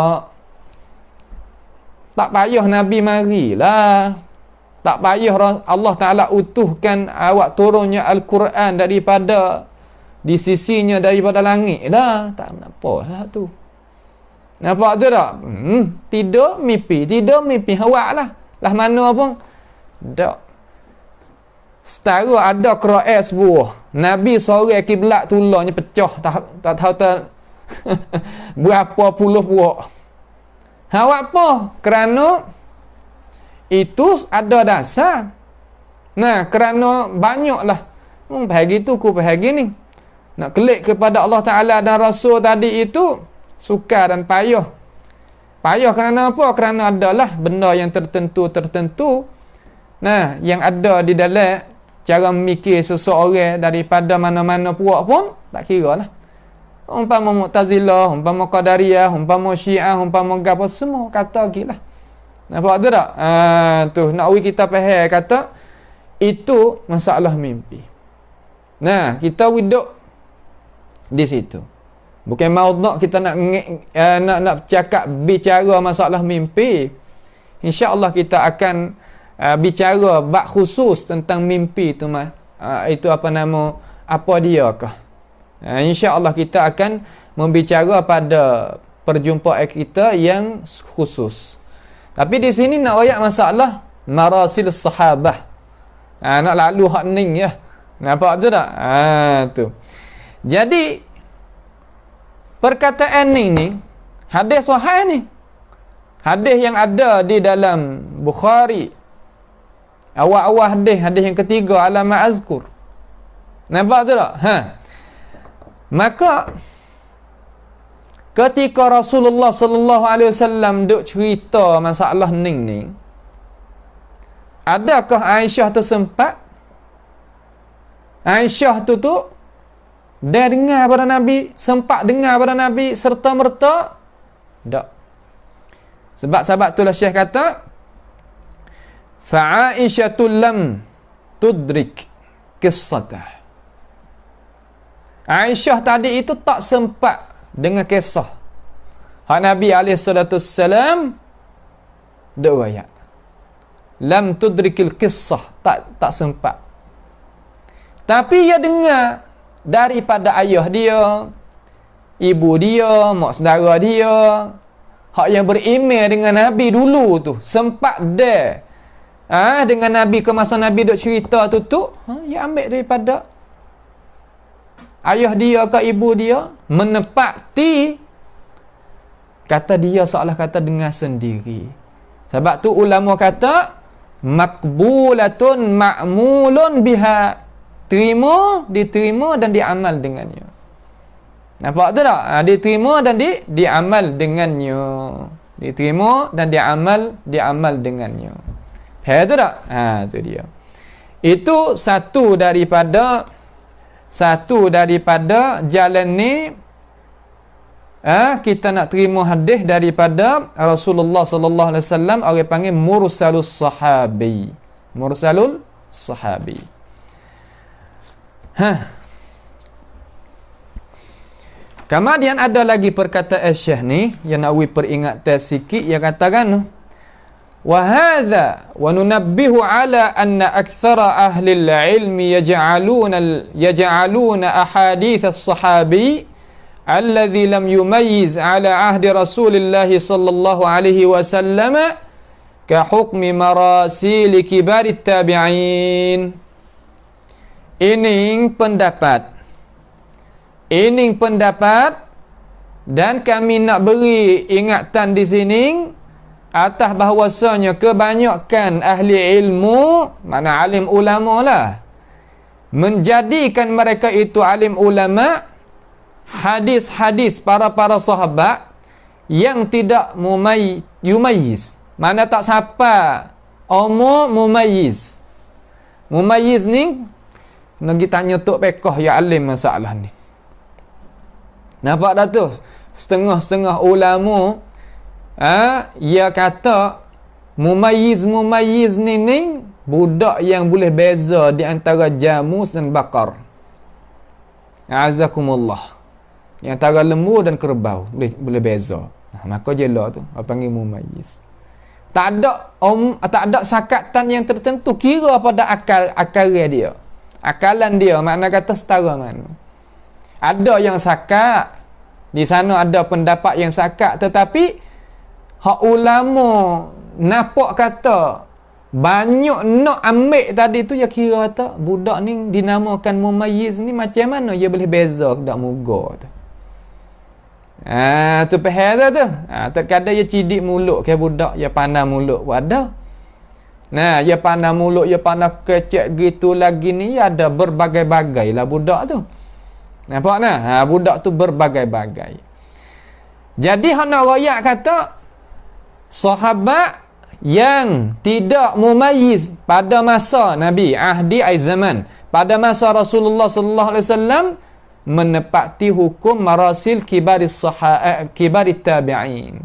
tak payah Nabi marilah. Tak payah Allah Ta'ala utuhkan awak turunnya Al-Quran daripada di sisinya daripada langit lah. Tak apalah tu. Nampak tu tak? Tidur mimpi awak lah. Lah mana pun tak. Setara ada Quran sebuah. Nabi sore kiblat tulangnya pecah, tak tahu berapa puluh buah. Awak apa? Kerana itu ada dasar. Nah, kerana banyaklah bahagi tu ku bahagi ni. Nak klik kepada Allah Ta'ala dan Rasul tadi itu sukar dan payah. Payah kerana apa? Kerana adalah benda yang tertentu. Nah, yang ada di dalam cara memikir seseorang daripada mana-mana puak pun tak kira lah. Umpama Mu'tazilah, umpama Qadariyah, umpama Syiah, umpama apa semua kata gila. Nampak tu tak? Tu nak kita faham kata itu masalah mimpi. Nah, kita duduk di situ. Bukan maudhu' kita nak cakap bicara masalah mimpi. InsyaAllah kita akan bicara bab khusus tentang mimpi tu itu apa diakah. InsyaAllah kita akan membicara pada perjumpaan kita yang khusus. Tapi di sini nak ayat masalah marasil sahabah. Nak lalu hak ning ya. Nampak tu tak? Tu. Jadi perkataan ni hadis sahih ni. Hadis yang ada di dalam Bukhari. Awal-awal hadis yang ketiga alamat azkur. Nampak tu tak? Maka ketika Rasulullah sallallahu alaihi wasallam duk cerita masalah ni, adakah Aisyah tu sempat? Aisyah tu dia dengar pada Nabi, sempat dengar pada Nabi serta-merta? Tak. Sebab itulah Syekh kata fa'aisyatul lam tudrik qissatah. Aisyah tadi itu tak sempat dengan kisah hak Nabi SAW duk ayat. Lam tudrikil qissah, tak sempat. Tapi ia dengar daripada ayah dia, ibu dia, mak saudara dia, hak yang beriman dengan Nabi dulu tu, sempat dia dengan Nabi ke masa Nabi duk cerita tu ia ambil daripada ayah dia ke ibu dia, menepati kata dia seolah kata dengar sendiri. Sebab tu ulama kata makbulatun ma'mulun biha, diterima dan diamal dengannya. Nampak tu tak? Diterima dan diamal dengannya. Diterima dan diamal dengannya. Faham tu tak? Tu dia. Itu satu daripada jalan ni kita nak terima hadis daripada Rasulullah sallallahu alaihi wasallam, orang panggil mursalus sahabi. Mursalul sahabi. Kemudian ada lagi perkataan Syekh ni yang nak peringatan sikit, yang katakan wa hadza wa nunabbihu ala anna aktsara ahli al-ilmi yaj'aluna ahadits as-sahabi alladhi lam yumayyiz ala ahdi Rasulillah sallallahu alaihi wasallam ka hukmi marasil kibar tabi'in. Ini pendapat dan kami nak beri ingatan di sini atas bahawasanya kebanyakan ahli ilmu, mana alim ulama lah, menjadikan mereka itu alim ulama hadis-hadis para sahabat yang tidak yumayyiz, mana tak siapa mumayyiz. Mumayyiz ni nak tanya tok pekoh ya alim masalah ni. Nampak dah tu? Setengah-setengah ulama ia kata mumayyiz ni budak yang boleh beza di antara jamus dan bakar. Azakumullah. Di antara lembu dan kerbau boleh beza. Maka jelah tu apa panggil mumayyiz. Tak ada sakatan yang tertentu, kira pada akal dia. Akalan dia, makna kata setara mana. Ada yang sakat, di sana ada pendapat yang sakat, tetapi hak ulama nampak kata banyak nak ambil tadi tu, ya kira kata budak ni dinamakan mumayyiz ni macam mana dia boleh beza dak muga tu. Tu faham tu. Terkadang dia cidik mulut ke budak, dia pandai mulut ada. Nah, dia pandai mulut, dia pandai kecek gitu lagi ni, ada berbagai-bagai lah budak tu. Nampak nah? Budak tu berbagai-bagai. Jadi hana royak kata sahabat yang tidak mumayyiz pada masa Nabi, ahdi zaman, pada masa Rasulullah sallallahu alaihi wasallam, menepati hukum marasil kibarit tabi'in.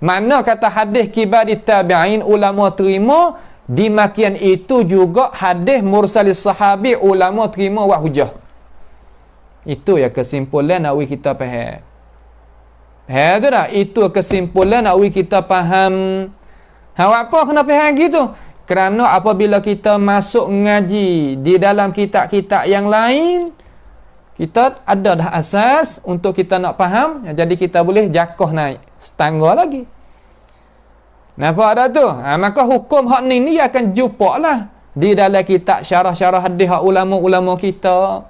Makna kata hadis kibarit tabi'in ulama terima, di makian itu juga hadis mursalis sahabi ulama terima buat hujah. Itu ya kesimpulan nak kita faham. Faham tu tak? Itu kesimpulan nak kita faham. Apa kena faham gitu? Kerana apabila kita masuk ngaji di dalam kitab-kitab yang lain, kita ada dah asas untuk kita nak faham, jadi kita boleh jakoh naik setangga lagi. Nampak tak tu? Maka hukum hak ni akan jumpa lah di dalam kitab syarah-syarah hadis hak ulama-ulama kita.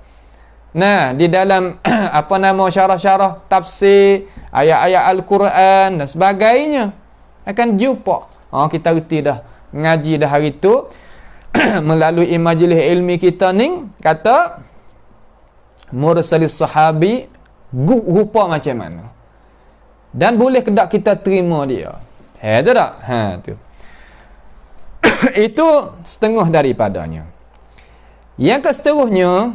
Nah, di dalam syarah-syarah tafsir ayat-ayat Al-Quran dan sebagainya akan jumpa. Kita reti dah ngaji dah hari tu melalui majlis ilmi kita ni, kata mursalis sahabi rupa macam mana, dan boleh kedak kita terima dia. Tu tak? Tu. Itu setengah daripadanya. Yang keseterusnya,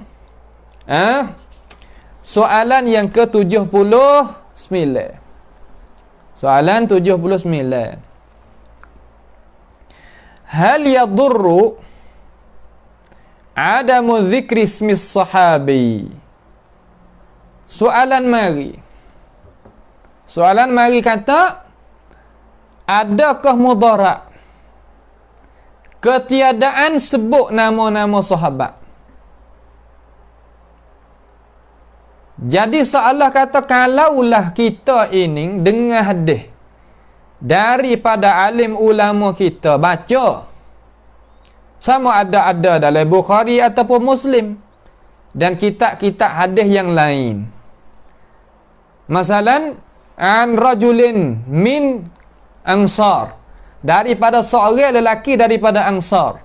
soalan yang ke-79. Soalan 79. Hal yadurru adamu zikri ismis sahabi? Soalan mari kata, adakah mudarat ketiadaan sebut nama-nama sahabat? Jadi seolah kata, kalaulah kita ini dengar hadis daripada alim ulama kita baca, sama ada dalam Bukhari ataupun Muslim dan kitab-kitab hadis yang lain, masalan an rajulin min ansar, daripada seorang lelaki daripada ansar,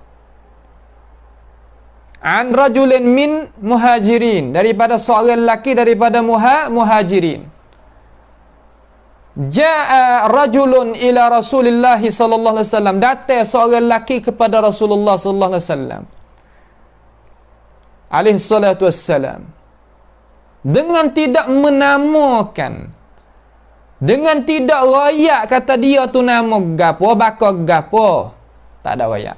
an rajulin min muhajirin, daripada seorang lelaki daripada muhajirin, jaa rajulun ila Rasulillah sallallahu alaihi wasallam, datang seorang lelaki kepada Rasulullah sallallahu alaihi wasallam alaihi salatu wassalam, dengan tidak menamakan, dengan tidak royak kata dia tu nama gapo, bakal gapo, tak ada royak.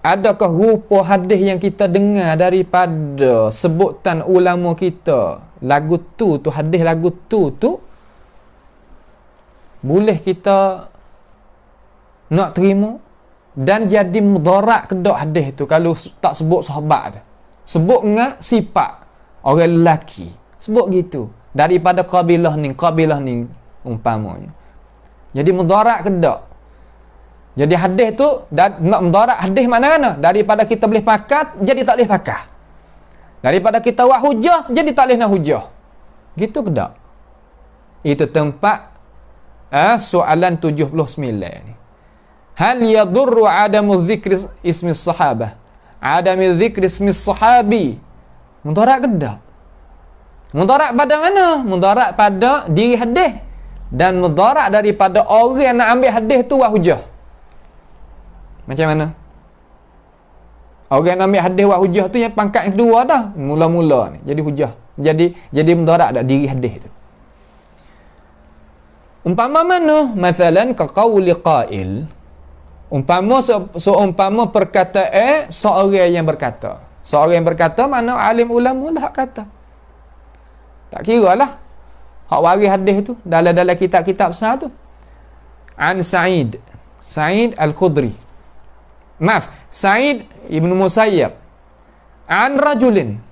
Adakah rupa hadis yang kita dengar daripada sebutan ulama kita, lagu tu hadis lagu tu boleh kita nak terima dan jadi mudarat ke dak hadis tu kalau tak sebut sahabat tu. Sebut dengan sifat orang lelaki. Sebut gitu. Daripada kabilah ni umpamanya. Jadi mudarat ke dak? Jadi hadis tu nak mudarat hadis mana-mana? Daripada kita boleh pakat jadi tak boleh pakah. Daripada kita buat hujah jadi tak boleh nak hujah. Gitu ke dak? Itu tempat soalan 79 ni. Hal yadurru adamu dzikri ismi sahabah? Adamu dzikri ismi sahabi. Mudarat ke dak? Mudarat pada mana? Mudarat pada diri hadis dan mudarat daripada orang yang nak ambil hadis tu buat hujah. Macam mana? Orang yang nak ambil hadis buat hujah tu yang pangkat yang kedua dah. Mula-mula ni jadi hujah. Jadi mudarat dak diri hadis tu. Umpama mana? Masalan ka qauli qail. Umpama seumpama perkataan seorang yang berkata. Seorang yang berkata mana alim ulama lah kata. Tak kira lah. Hak waris hadis tu dalam kitab-kitab besar tu. An Sa'id Al-Khudri. Maaf, Sa'id Ibn Musayyab. An rajulin.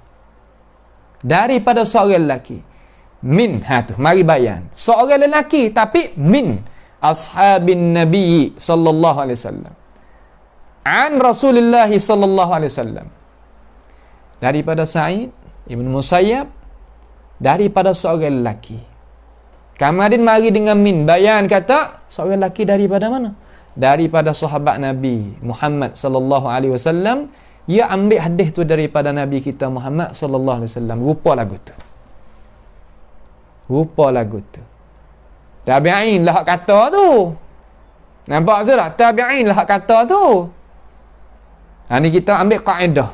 Daripada seorang lelaki. Min, tu, mari bayan. Seorang lelaki tapi min ashabin Nabi sallallahu alaihi wasallam. An Rasulullah sallallahu alaihi wasallam. Daripada Sa'id Ibn Musayyab, daripada seorang lelaki. Kemudian mari dengan min bayan kata seorang lelaki daripada mana? Daripada sahabat Nabi Muhammad sallallahu alaihi wasallam. Ia ambil hadis tu daripada Nabi kita Muhammad sallallahu alaihi wasallam. Rupa lagu tu. Tabi'in lah hak kata tu. Nampak tu tak? Tabi'in lah hak kata tu. Ni kita ambil kaedah.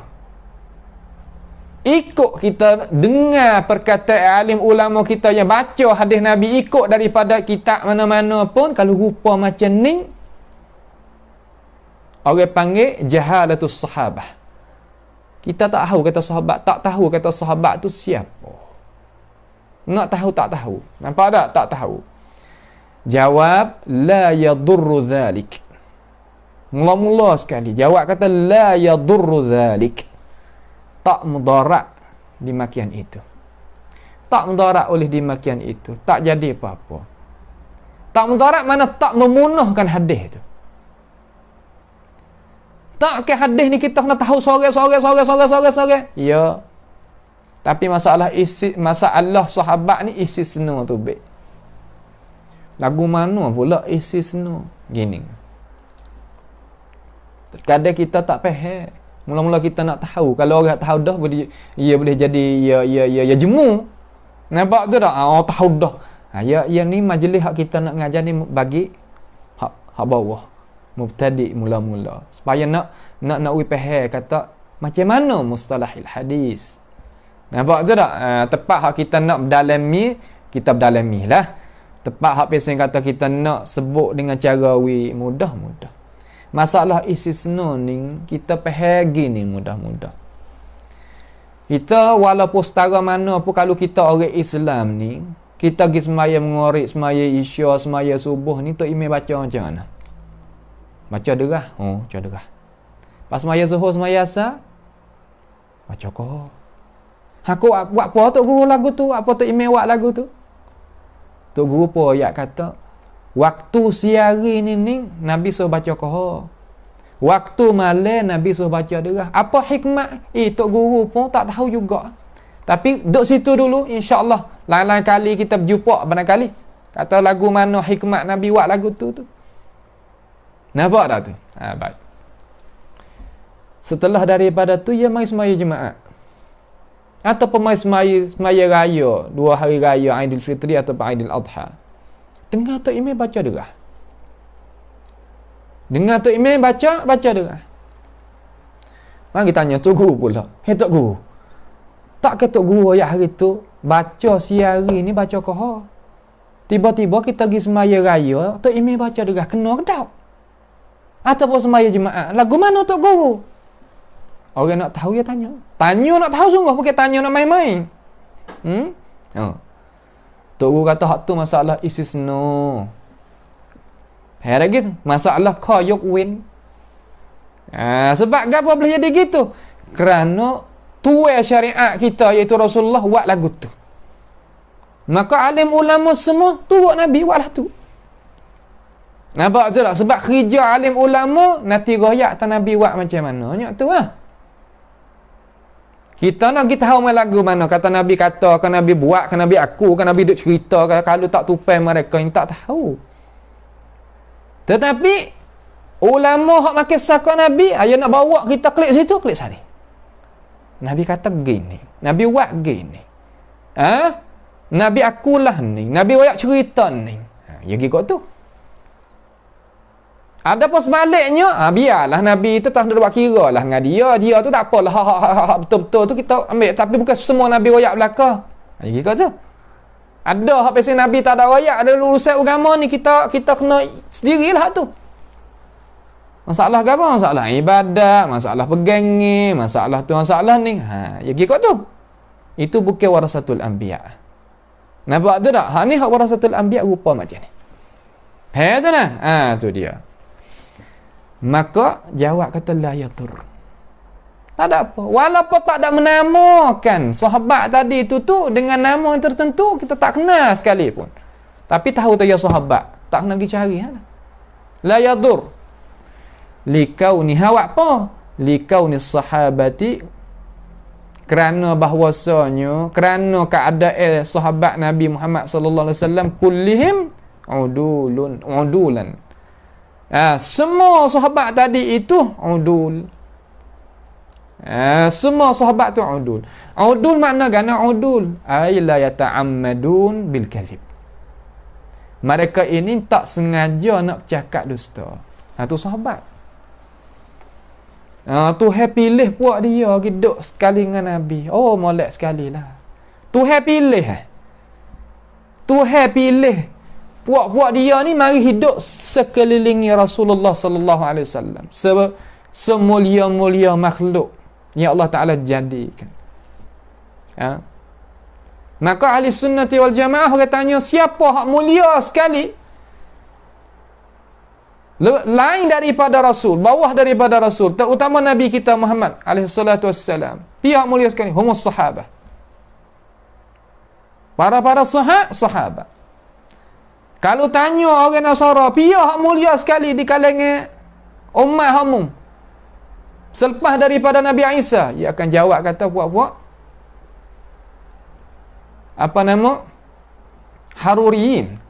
Ikut kita dengar perkataan alim ulama kita yang baca hadis Nabi, ikut daripada kitab mana-mana pun, kalau rupa macam ni, orang panggil jahalatus sahabah. Kita tak tahu kata sahabat tu siapa. Nak tahu tak tahu. Nampak tak? Tak tahu. Jawab la yadurru dhalik. Mula-mula sekali jawab kata la yadurru dhalik. Tak mudarat dimakian itu. Tak mudarat oleh dimakian itu. Tak jadi apa-apa. Tak mudarat mana tak memunahkan hadis itu. Tak ke hadis ni kita kena tahu sore. Ya. Tapi masalah sahabat ni isi seno tu baik. Lagu mana pula isi seno? Gini. Terkadang kita tak faham. Mula-mula kita nak tahu. Kalau orang tahu dah, ia boleh jadi ya jemu. Nampak tu tak? Tahu dah. Ya ni majlis hak kita nak ngajar ni bagi hak bawah. Mubtadi mula-mula. Supaya nak faham kata macam mana mustalahil hadis. Nampak tu tak? Tepat hak kita nak berdalami, kita berdalami lah. Tepat hak pesen kata kita nak sebut dengan cara mudah. Masalah istisna ni kita faham gini mudah-mudah. Kita walaupun setara mana pun, kalau kita orang Islam ni, kita pergi semaya mengorek, semaya isya, semaya subuh ni, Tok Imam baca macam mana? Baca derah. Baca derah. Pas semaya zuhur, semaya asar, baca kau. Aku buat apa Tok Guru lagu tu? Apa Tok Imam buat lagu tu? Tok Guru pun ayat kata, waktu siari ni Nabi suruh baca kau. Waktu malam Nabi suruh baca derah. Apa hikmat? Tok Guru pun tak tahu juga. Tapi duduk situ dulu, insya-Allah lain-lain kali kita berjumpa barangkali. Kata lagu mana hikmat Nabi buat lagu tu. Nampak tak tu? Baik. Setelah daripada tu, ia mai semaya jemaah. Ataupun mai semaya raya, 2 hari raya Aidil Fitri ataupun Aidil Adha. Dengar Tok Imam baca derah. Dengar Tok Imam baca derah. Mari tanya Tok Guru pula. Tok Guru, tak ke Tok Guru ayat hari tu baca siari ni baca kau? Tiba-tiba kita pergi semaya raya, Tok Imam baca derah, kena ke tak? ataupun sembahyang jemaah. Lagu mana Tok Guru? Orang nak tahu, ya tanya. Tanya nak tahu sungguh, bukan tanya nak main-main. Tok Guru kata, hak tu masalah istisna. Lagi tu, masalah qayuk win. Sebab apa boleh jadi gitu? Kerana tuai syariat kita, iaitu Rasulullah, buat lagu tu. Maka alim ulama semua turut Nabi buatlah tu. Nampak tu tak? Sebab kerja alim ulama, nanti royak tak Nabi buat macam mana. Banyak tu lah. Kita nak kita tahu main lagu mana. Kata Nabi kata, kan Nabi buat, kan Nabi aku, kan Nabi duk cerita. Kalau tak tupai mereka yang tak tahu. Tetapi ulama hak makin saka Nabi, ayah nak bawa kita klik situ, klik sini. Nabi kata gini, Nabi buat gini. Nabi akulah ni, Nabi royak cerita ni. Ya gitu tu. Ada pun sebaliknya, biarlah Nabi itu tak ada buat kira lah dengan dia tu tak apalah, hak betul-betul tu kita ambil, tapi bukan semua Nabi royak belaka. Ya gitu tu. Ada hak pasal Nabi tak ada royak, ada urusan agama ni kita kena sendirilah tu. Masalah apa? Masalah ibadat, masalah pegangi, masalah tu, masalah ni. Ya gitu tu. Itu bukan warasatul anbiya. Nampak tu tak? Hak ni hak warasatul anbiya rupa macam ni. Tu nah. Tu dia. Maka jawab kata la yatur. Tak ada apa. Walaupun tak ada menamakan sahabat tadi tu dengan nama yang tertentu, kita tak kenal sekalipun. Tapi tahu tu ya sahabat. Tak kena pergi cari. La yadur. Likauni hawa apa? Likauni sahabati, kerana bahwasanya, kerana keadaan sahabat Nabi Muhammad sallallahu alaihi wasallam kullihim udulan. Semua sahabat tadi itu udul. Semua sahabat tu udul. Udul makna gana udul, ay la yata'ammadun bil kadhib. Mereka ini tak sengaja nak bercakap dusta. Tu sahabat. Tuhan pilih puak dia hidup sekali dengan Nabi. Oh, molek sekali lah. Tuhan pilih. Tuhan pilih puak-puak dia ni mari hidup sekelilingi Rasulullah sallallahu alaihi wasallam. Semulia-mulia makhluk yang Allah Ta'ala jadikan. Maka ahli sunnati wal jamaah orang tanya, siapa hak mulia sekali lain daripada Rasul, bawah daripada Rasul, terutama Nabi kita Muhammad alaihi salatu wassalam? Pihak mulia sekali humus sahabah, para sahabat. Kalau tanya orang Nasara, pihak mulia sekali di kalangan umat hamum selepas daripada Nabi Isa, ia akan jawab kata puak-puak apa nama? Haruriyin.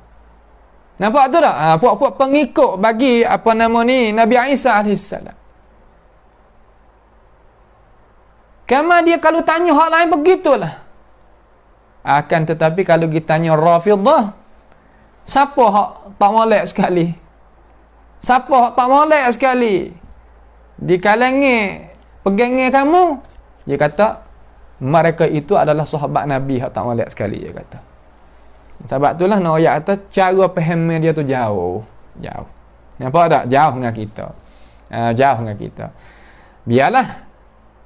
Nampak tu tak? Puak-puak pengikut bagi apa nama ni Nabi Isa AS. Kama dia kalau tanya hak lain begitulah. Akan tetapi kalau kita tanya Rafidah, siapa hak tak molek sekali? Siapa hak tak molek sekali di kalangan pegangnya kamu? Dia kata mereka itu adalah sahabat Nabi hak tak molek sekali, dia kata. Sebab itulah nak ayat kata cara faham dia tu jauh. Nampak tak? Jauh dengan kita. Jauh dengan kita. Biarlah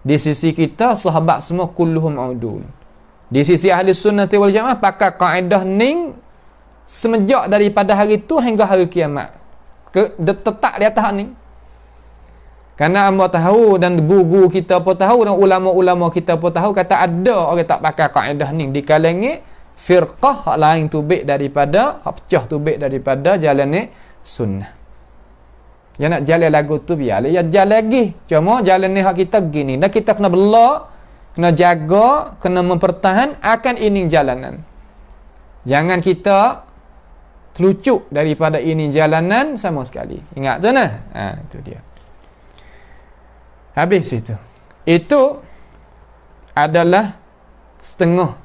di sisi kita sahabat semua kulluhum udul. Di sisi ahli sunnati wal jamaah pakai kaedah ning semenjak daripada hari itu hingga hari kiamat. Tetap di atas ni. Kerana hamba tahu dan guru kita pun tahu dan ulama-ulama kita pun tahu kata ada orang tak pakai kaedah ni di kalangan firqah hak lain tubik daripada hak pecah tubik daripada jalan ni sunnah. Ya nak jalan lagu tu biarlah ya jalan lagi. Cuma jalan ni hak kita gini. Dan kita kena belak, kena jaga, kena mempertahan akan ini jalanan. Jangan kita terlucuk daripada ini jalanan sama sekali. Ingat tu nah. Itu dia. Habis itu. Itu adalah setengah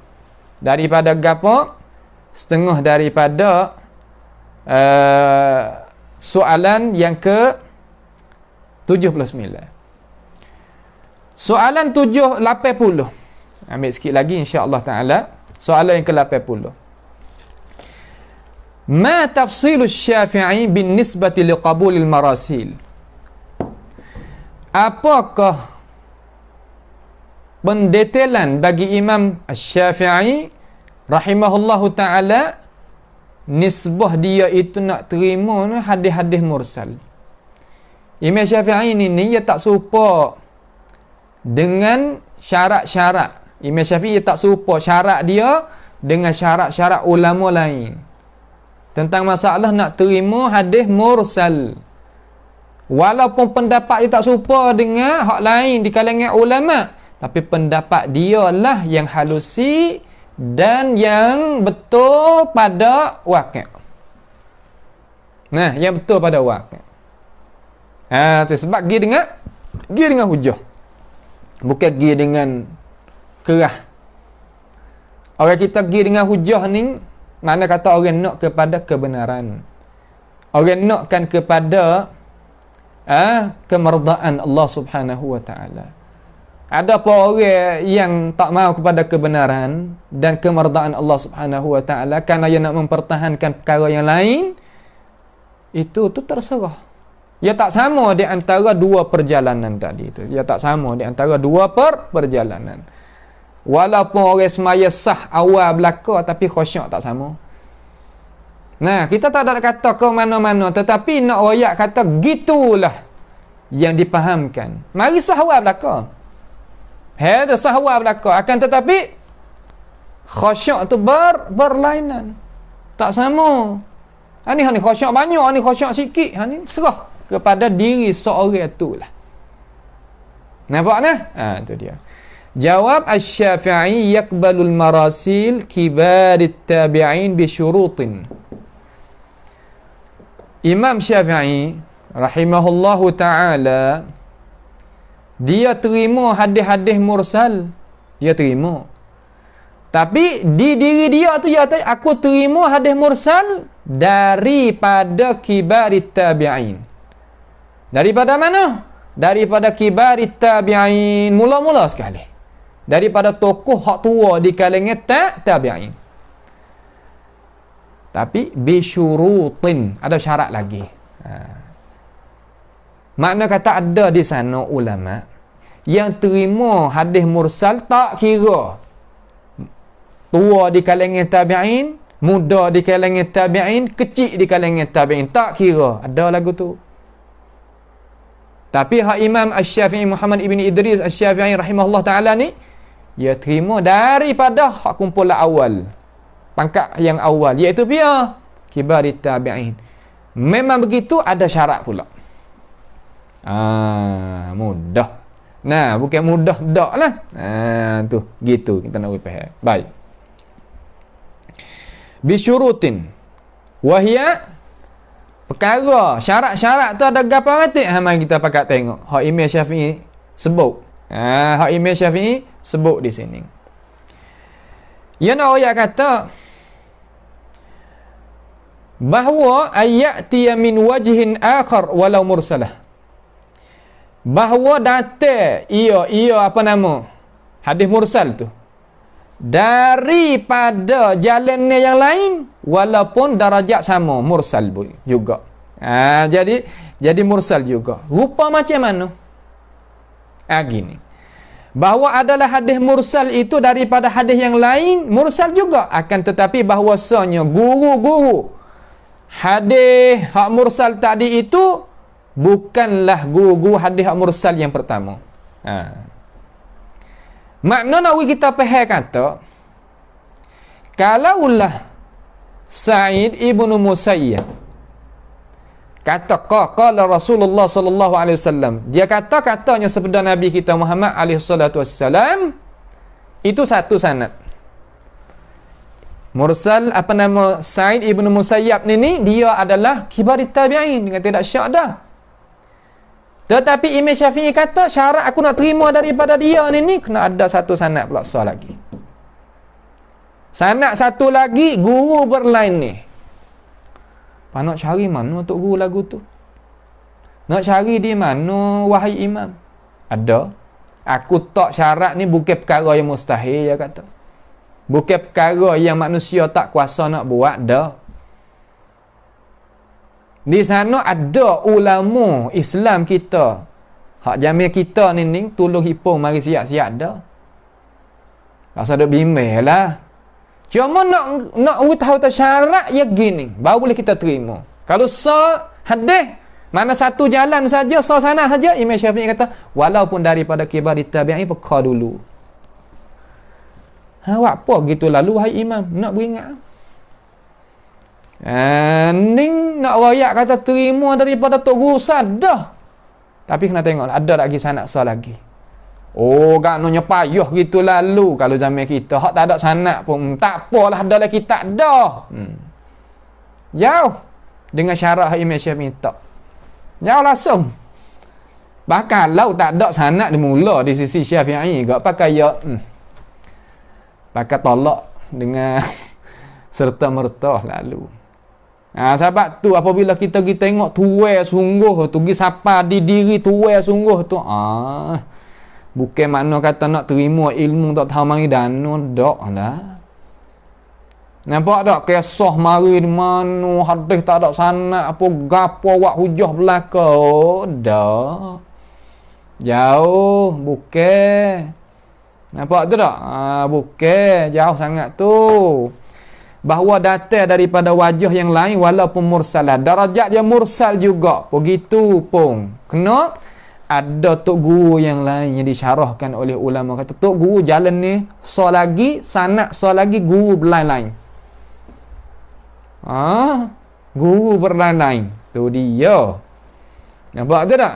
daripada gapo? Setengah daripada soalan yang ke 79. Soalan 80. Ambil sikit lagi insya-Allah taala. Soalan yang ke 80. Ma tafsilu Syafi'i bin nisbati liqabulil marasil? apakah pendetailan bagi Imam Syafi'i rahimahullahu ta'ala nisbah dia itu nak terima hadis-hadis mursal. Imam Syafi'i ni dia tak serupa dengan syarat-syarat. Imam Syafi'i tak serupa syarat dia dengan syarat-syarat ulama lain tentang masalah nak terima hadis mursal. Walaupun pendapat dia tak serupa dengan hak lain di kalangan ulama, tapi pendapat dia lah yang halusi dan yang betul pada wakil. Nah, yang betul pada wakil. Sebab pergi dengan hujah. Bukan pergi dengan kerah. Orang kita pergi dengan hujah ni, mana kata orang nak kepada kebenaran. Orang nakkan kepada kemerdaan Allah Subhanahu wa ta'ala. Ada apa orang yang tak mahu kepada kebenaran dan kemerdaan Allah Subhanahu wa ta'ala kerana dia nak mempertahankan perkara yang lain, itu terserah. Ia tak sama di antara dua perjalanan tadi itu. Ia tak sama di antara dua perjalanan. Walaupun orang semaya sah awal belaka, tapi khusyuk tak sama. Nah, kita tak ada kata ke mana-mana, tetapi nak royak kata gitulah yang dipahamkan. Mari sah awal belaka. Ada sahwa belaka, akan tetapi khusyuk tu berlainan. Tak sama. Ni khusyuk banyak, ni khusyuk sikit. Ni serah kepada diri seorang itulah. Nampak nah? Itu dia. Jawab Asy-Syafi'i yaqbalul marasil kibarit tabi'in bi syurutin. Imam Syafi'i rahimahullahu ta'ala, dia terima hadis-hadis mursal, dia terima. Tapi di diri dia tu dia kata, aku terima hadis mursal daripada kibarit tabi'in. Daripada mana? Daripada kibarit tabi'in, mula-mula sekali. Daripada tokoh hak tua di kalangan tabi'in. Tapi bisyurutin, ada syarat lagi. Makna kata ada di sana ulama yang terima hadis mursal, tak kira tua di kalangan tabi'in, muda di kalangan tabi'in, kecil di kalangan tabi'in, tak kira. Ada lagu tu. Tapi hak Imam Asy-Syafi'i Muhammad ibn Idris Asy-Syafi'i rahimahullah ta'ala ni, dia terima daripada hak kumpulan awal, pangkat yang awal, iaitu dia kibarit tabi'in. Memang begitu, ada syarat pula. Mudah. Nah, bukan mudah dak lah. Tu gitu kita nak faham. Baik. Bisyurutin. Wahia perkara syarat-syarat tu ada gapo arti? Mari kita pakat tengok. Hak Imam Syafi'i sebut. Hak Imam Syafi'i sebut di sini. Yang ayat kata bahawa ayati min wajhin akhar walau mursalah. Bahawa datang apa nama hadis mursal tu daripada jalannya yang lain, walaupun darajat sama, mursal juga. Jadi mursal juga. Rupa macam mana? Gini. Bahawa adalah hadis mursal itu daripada hadis yang lain, mursal juga. Akan tetapi bahawasanya guru-guru hadis hak mursal tadi itu bukanlah guru hadis mursal yang pertama. Makna nak kita faham kata, kalaulah Sa'id ibn Musayyab kata qala Rasulullah sallallahu alaihi wasallam, dia katanya sabda Nabi kita Muhammad alaihi salatu wassalam, itu satu sanad. Mursal apa nama Sa'id ibn Musayyab ni dia adalah kibarit tabi'in, dengan tidak syak dah. Tetapi Imam Syafi'i kata syarat aku nak terima daripada dia ni kena ada satu sanad pula sah lagi. Sanad satu lagi guru berlain ni. Nak cari mana untuk guru lagu tu? Nak cari di mana wahai imam? Ada. Aku tak syarat ni bukan perkara yang mustahil, dia kata. Bukan perkara yang manusia tak kuasa nak buat, dah. Di sana ada ulama Islam kita Hak jamil kita ni tolong hipung mari siap-siap dah. Rasa duk bimbang lah. Cuma nak tahu syarat ya gini, baru boleh kita terima. Kalau hadis mana satu jalan saja, sana saja, Imam Syafi'i kata walaupun daripada kibar tabi'in peka dulu. Awak apa gitu lalu wahai imam, nak beringat. Ning nak royak kata terima daripada tok guru sadah. Tapi kena tengok ada lagi sanak sah lagi. Oh, gaknonya payah gitu lalu kalau zaman kita. Hak tak ada sanak pun tak apalah, ada lagi tak ada. Jauh dengan syarat Imam Syafi'i tak. Jauh langsung. Bahkan kalau tak ada sanak dimula di sisi Syafi'i, gak pakai ya pakai tolak dengan serta merta lalu. Sebab tu apabila kita pergi tengok tuai sungguh tu, pergi sapa di diri tuai sungguh tu, bukan makna kata nak terima ilmu tak tahu mari dana dak lah. Nampak tak kisah mari di mana hadis tak ada sanak apa gapo wak hujah belaka dak. Jauh bukan. Nampak tu tak? Bukan jauh sangat tu. Bahawa datang daripada wajah yang lain walaupun mursalah, darajat dia mursal juga, begitu pun kena ada tok guru yang lain yang disyarahkan oleh ulama, kata tok guru jalan ni lagi sanak lagi guru berlain-lain. Guru berlain-lain tu dia. Nampak tu tak?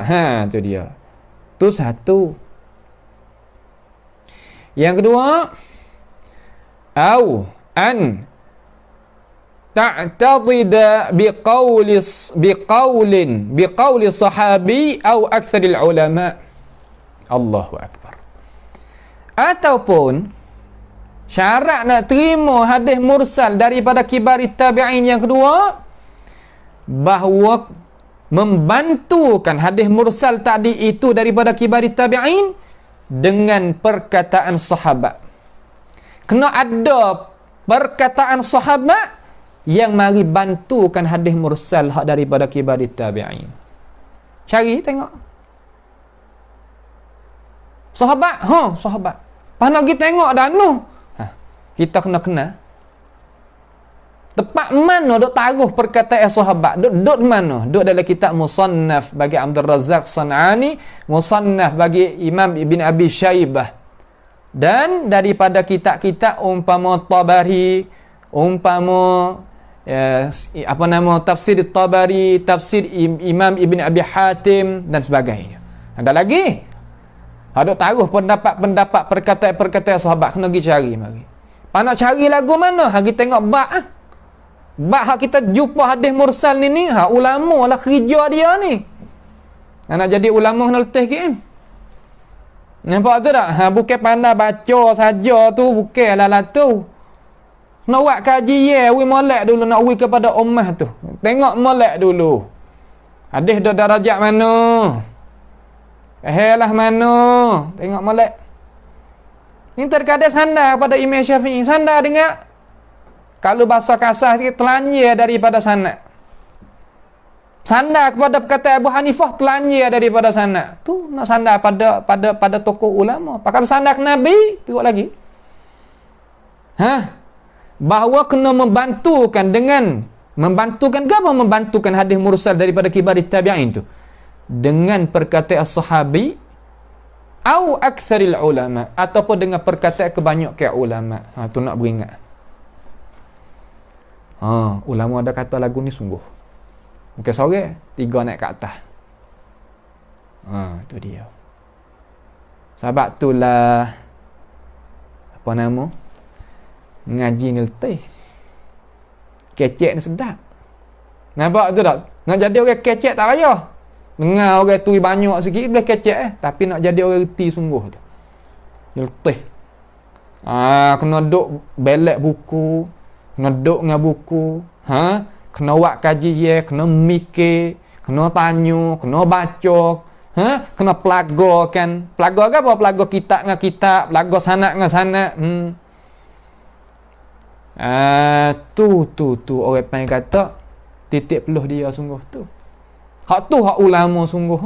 Tu dia. Tu satu. Yang kedua, an ta'tadida biqauli sahabi atau aktsaril ulama. Allahu akbar. Ataupun syarat nak terima hadis mursal daripada kibar tabi'in yang kedua, bahawa membantukan hadis mursal tadi itu daripada kibar tabi'in dengan perkataan sahabat. Kena ada perkataan sahabat yang mari bantukan hadis mursal hak daripada kibar tabi'in. Cari tengok. Sahabat, sahabat. Pas nak pergi tengok dah kita kena kenal. Tepat mana duk taruh perkataan sahabat? Duk mana? Duk dalam kitab Musannaf bagi Abdul Razzaq San'ani, Musannaf bagi Imam Ibn Abi Syaibah. Dan daripada kitab-kitab umpama Tabari, umpama tafsir Tabari, tafsir Imam Ibn Abi Hatim dan sebagainya. Ada lagi? Ada taruh pendapat-pendapat perkataan-perkataan sahabat, kena pergi cari mari. Pak nak cari lagu mana? Hagi tengok bab bab hak kita jumpa hadis mursal ni ulama lah kerja dia ni. Nak jadi ulama kena letih ke? Nampak tu tak? Bukan pandai baca saja tu, bukanlah lah tu. Nak buat kajian, molek dulu nak kepada ummah tu. Tengok molek dulu. Hadis dah darajat mana? Lah mana? Tengok molek. Ini terkadang sandar pada Imam Syafi'i, sandar dengar. Kalau bahasa kasar sikit, telanjir daripada sana. Sandar kepada perkataan Abu Hanifah, telanjir daripada sana. Tu nak sandar pada tokoh ulama. Pakar sandar ke Nabi, tengok lagi. Bahawa kena membantukan hadis mursal daripada kibar tabi'in tu dengan perkataan sahabi atau aktsaril ulama, ataupun dengan perkataan kebanyakan ulama. Tu nak beringat. Ulama ada kata lagu ni sungguh. Bukan seorang, 3 naik ke atas. Tu dia. Sebab itulah apa nama? Ngaji ni letih. Kecek ni sedap. Nampak tu tak? Nak jadi orang kecek tak payah. Dengar orang tu banyak sikit boleh kecek Tapi nak jadi orang reti sungguh tu, letih. Kena duk belek buku, kena duk dengan buku, kena buat kajian, kena mikir, kena tanya, kena baca, kena pelagakan. Pelaga ke apa? Pelaga kitab dengan kitab, pelaga sanad dengan sanad. Tu orang panggil kata titik peluh dia sungguh tu. Hak tu hak ulama sungguh.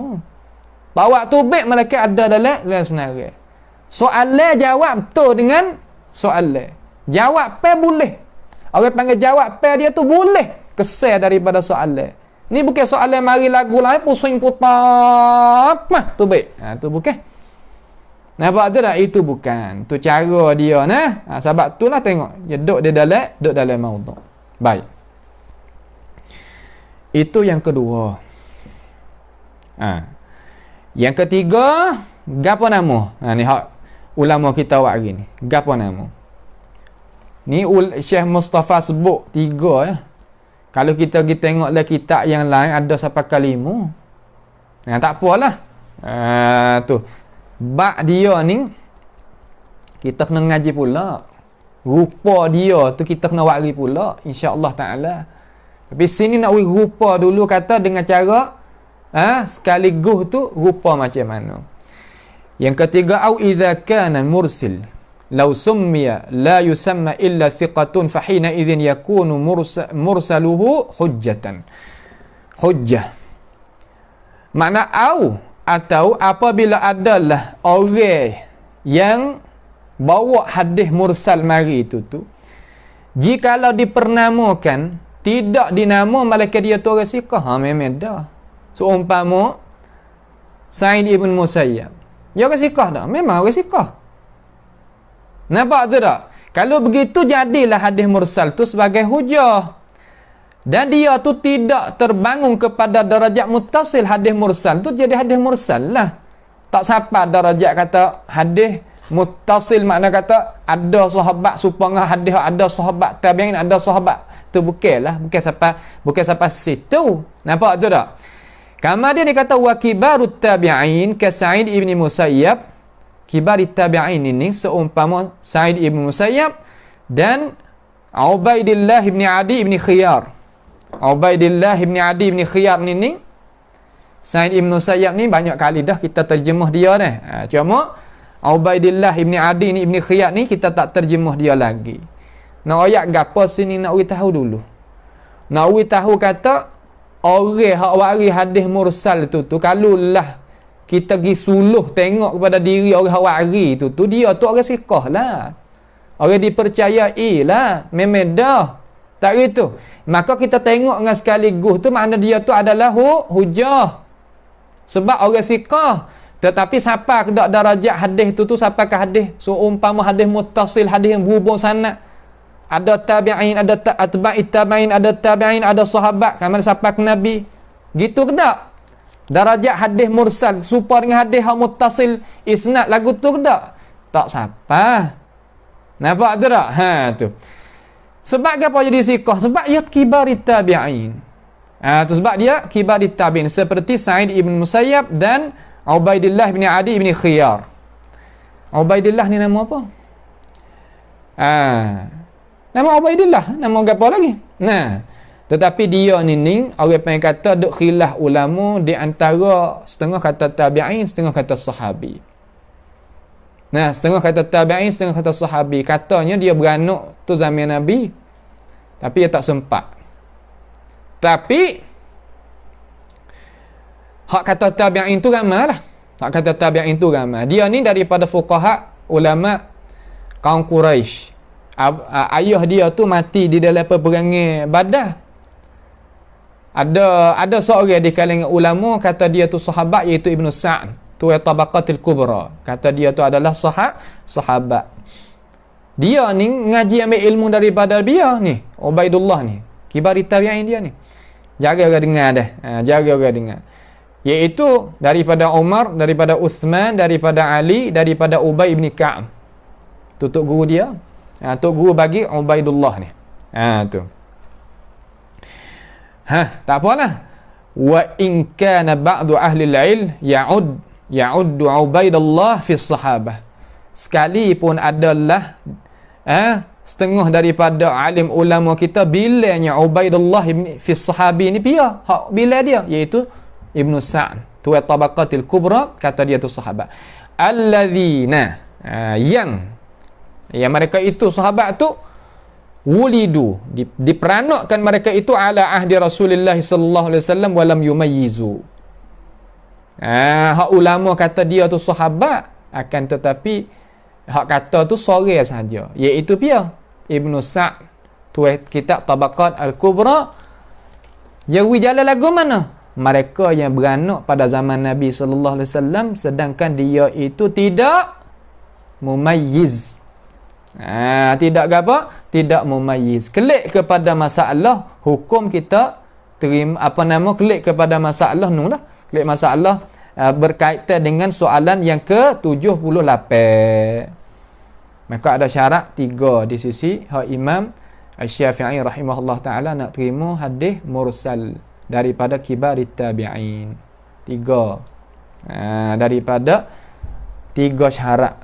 Bawa tubik malaikat ada dalam senarai. Soalan jawab betul dengan soalan. Jawab pe boleh. Orang panggil jawab pe dia tu boleh kesal daripada soalan. Ni bukan soalan mari lagu lain pusing putar mah tubik. Tu bukan. Nampak tu tak? Itu bukan. Tu cara dia nah. Sebab tu lah tengok. Dia duduk dalam maudhu'. Baik. Itu yang kedua. Yang ketiga, gapo nama? Ni hak ulama kita awak hari ni. Gapo nama? Ni Syekh Mustafa sebut 3 ya. Kalau kita pergi tengok dalam kitab yang lain ada sampai ke 5. Tak apalah. Tu. Bak dia ni kita kena ngaji pula. Rupa dia tu kita kena wari pula insya-Allah taala. Tapi sini nak wari rupa dulu kata dengan cara sekaligus tu rupa macam mana. Yang ketiga, au idza kana mursil law summiya la yusamma illa thiqatun fa hina idzin yakunu mursaluhu hujjatan. Hujjah. Makna atau apabila adalah orang yang bawa hadis mursal mari itu tu, jikalau dipernamakan tidak dinama malaikat dia tu orang siqah, memang dah. Seumpama Sa'id ibn Musayyab, dia orang siqah dah, memang orang siqah. Nampak tu tak? Kalau begitu jadilah hadis mursal tu sebagai hujah. Dan dia tu tidak terbangun kepada darajat muttasil. Hadis mursal tu jadi hadis mursal lah. Tak sampai darajat kata hadis muttasil, makna kata ada sahabat supaya hadis ada sahabat tabi'in, ada sahabat tu bukanlah, bukan sampai situ. Nampak tu tak? Kemudian dia kata wa kibarut tabi'in ka Sa'id ibn Musayyab. Kibarit tabi'in ini seumpama Sa'id ibn Musayyab dan Ubaidillah ibn Adi ibn Khiyar. Ubaidillah ibn Adi ibn Khiyar ni Sa'id ibn Musayyab ni banyak kali dah kita terjemah dia dah. Cuma Ubaidillah ibn Adi ni ibn Khiyar ni kita tak terjemah dia lagi. Nak ayat gapo sini nak we tahu dulu. Nak we tahu kata orang hak wari hadis mursal tu kalau lah kita pergi suluh tengok kepada diri orang hak wari tu dia tu orang siqah lah. Orang dipercayai lah. Memang dah. Tak gitu. Maka kita tengok dengan sekaligus tu makna dia tu adalah hujah. Sebab orang siqah. Tetapi siapa ke darajat hadis tu siapa ke hadis seumpama hadis muttasil, hadis yang berhubung sanad. Ada tabi'in, ada atba'it tabi'in, ada tabi'in, ada sahabat, kamar siapa ke Nabi. Gitu ke tak? Darajat hadis mursal supaya dengan hadis yang muttasil isnad lagu tu ke tak? Tak siapa. Nampak tu tak? Tu. Sebab apa jadi siqah? Sebab dia kibarit tabi'in. Tu sebab dia kibarit tabi'in seperti Sa'id ibn Musayyab dan Ubaidillah bin Adi bin Khiyar. Ubaidillah ni nama apa? Nama Ubaidillah, nama apa lagi? Tetapi dia ni orang panggil kata duk khilaf ulama di antara setengah kata tabi'in, setengah kata sahabi. Setengah kata tabi'in, setengah kata sahabi. Katanya dia beranak tu zaman Nabi. Tapi dia tak sempat. Tapi hak kata tabi'in tu ramai lah. Hak kata tabi'in tu ramai. Dia ni daripada fuqaha ulama kaum Quraisy. Ayah dia tu mati di dalam peperangan Badar. Ada seorang di kalangan ulama kata dia tu sahabat iaitu Ibnu Sa'd, tu tabaqatil kubra. Kata dia tu adalah sahabat. Dia ni ngaji ambil ilmu daripada dia ni, Ubaidullah ni. Kibar tabi'in dia ni. Jaga orang dengar dah. Jaga orang dengar. Iaitu daripada Umar, daripada Uthman, daripada Ali, daripada Ubay bin Ka'ab. Tu tok guru dia. Tok guru bagi Ubaidullah ni. Tu. Tak apalah. Wa in kana ba'du ahli al-'ilm ya'uddu Ubaidullah fi sahabah. Sekalipun adalah setengah daripada alim ulama kita bilanya Ubaidullah fi sahabi ni pia. Hak bila dia iaitu Ibnu Sa'd. Tu tabaqatil kubra, kata dia tu sahabat. Alladzina yang mereka itu sahabat tu wulidu diperanakkan mereka itu ala ahdi Rasulullah sallallahu alaihi wasallam walam yumayyizu. Hak ulama kata dia tu sahabat, akan tetapi hak kata tu sorang saja, iaitu pia Ibnu Sa'd tu kitab Tabaqat Al-Kubra. Jawi jalan lagu mana? Mereka yang beranak pada zaman Nabi sallallahu alaihi wasallam, sedangkan dia itu tidak mumayyiz. Tidak apa? Tidak mumayyiz. Kelik kepada masalah hukum kita terima kelik kepada masalah nulah. Kelik masalah berkaitan dengan soalan yang ke-78. Maka ada syarat 3 di sisi hak Imam Asy-Syafi'i rahimahullah taala nak terima hadis mursal daripada kibarit tabi'in. 3. Daripada 3 syarat.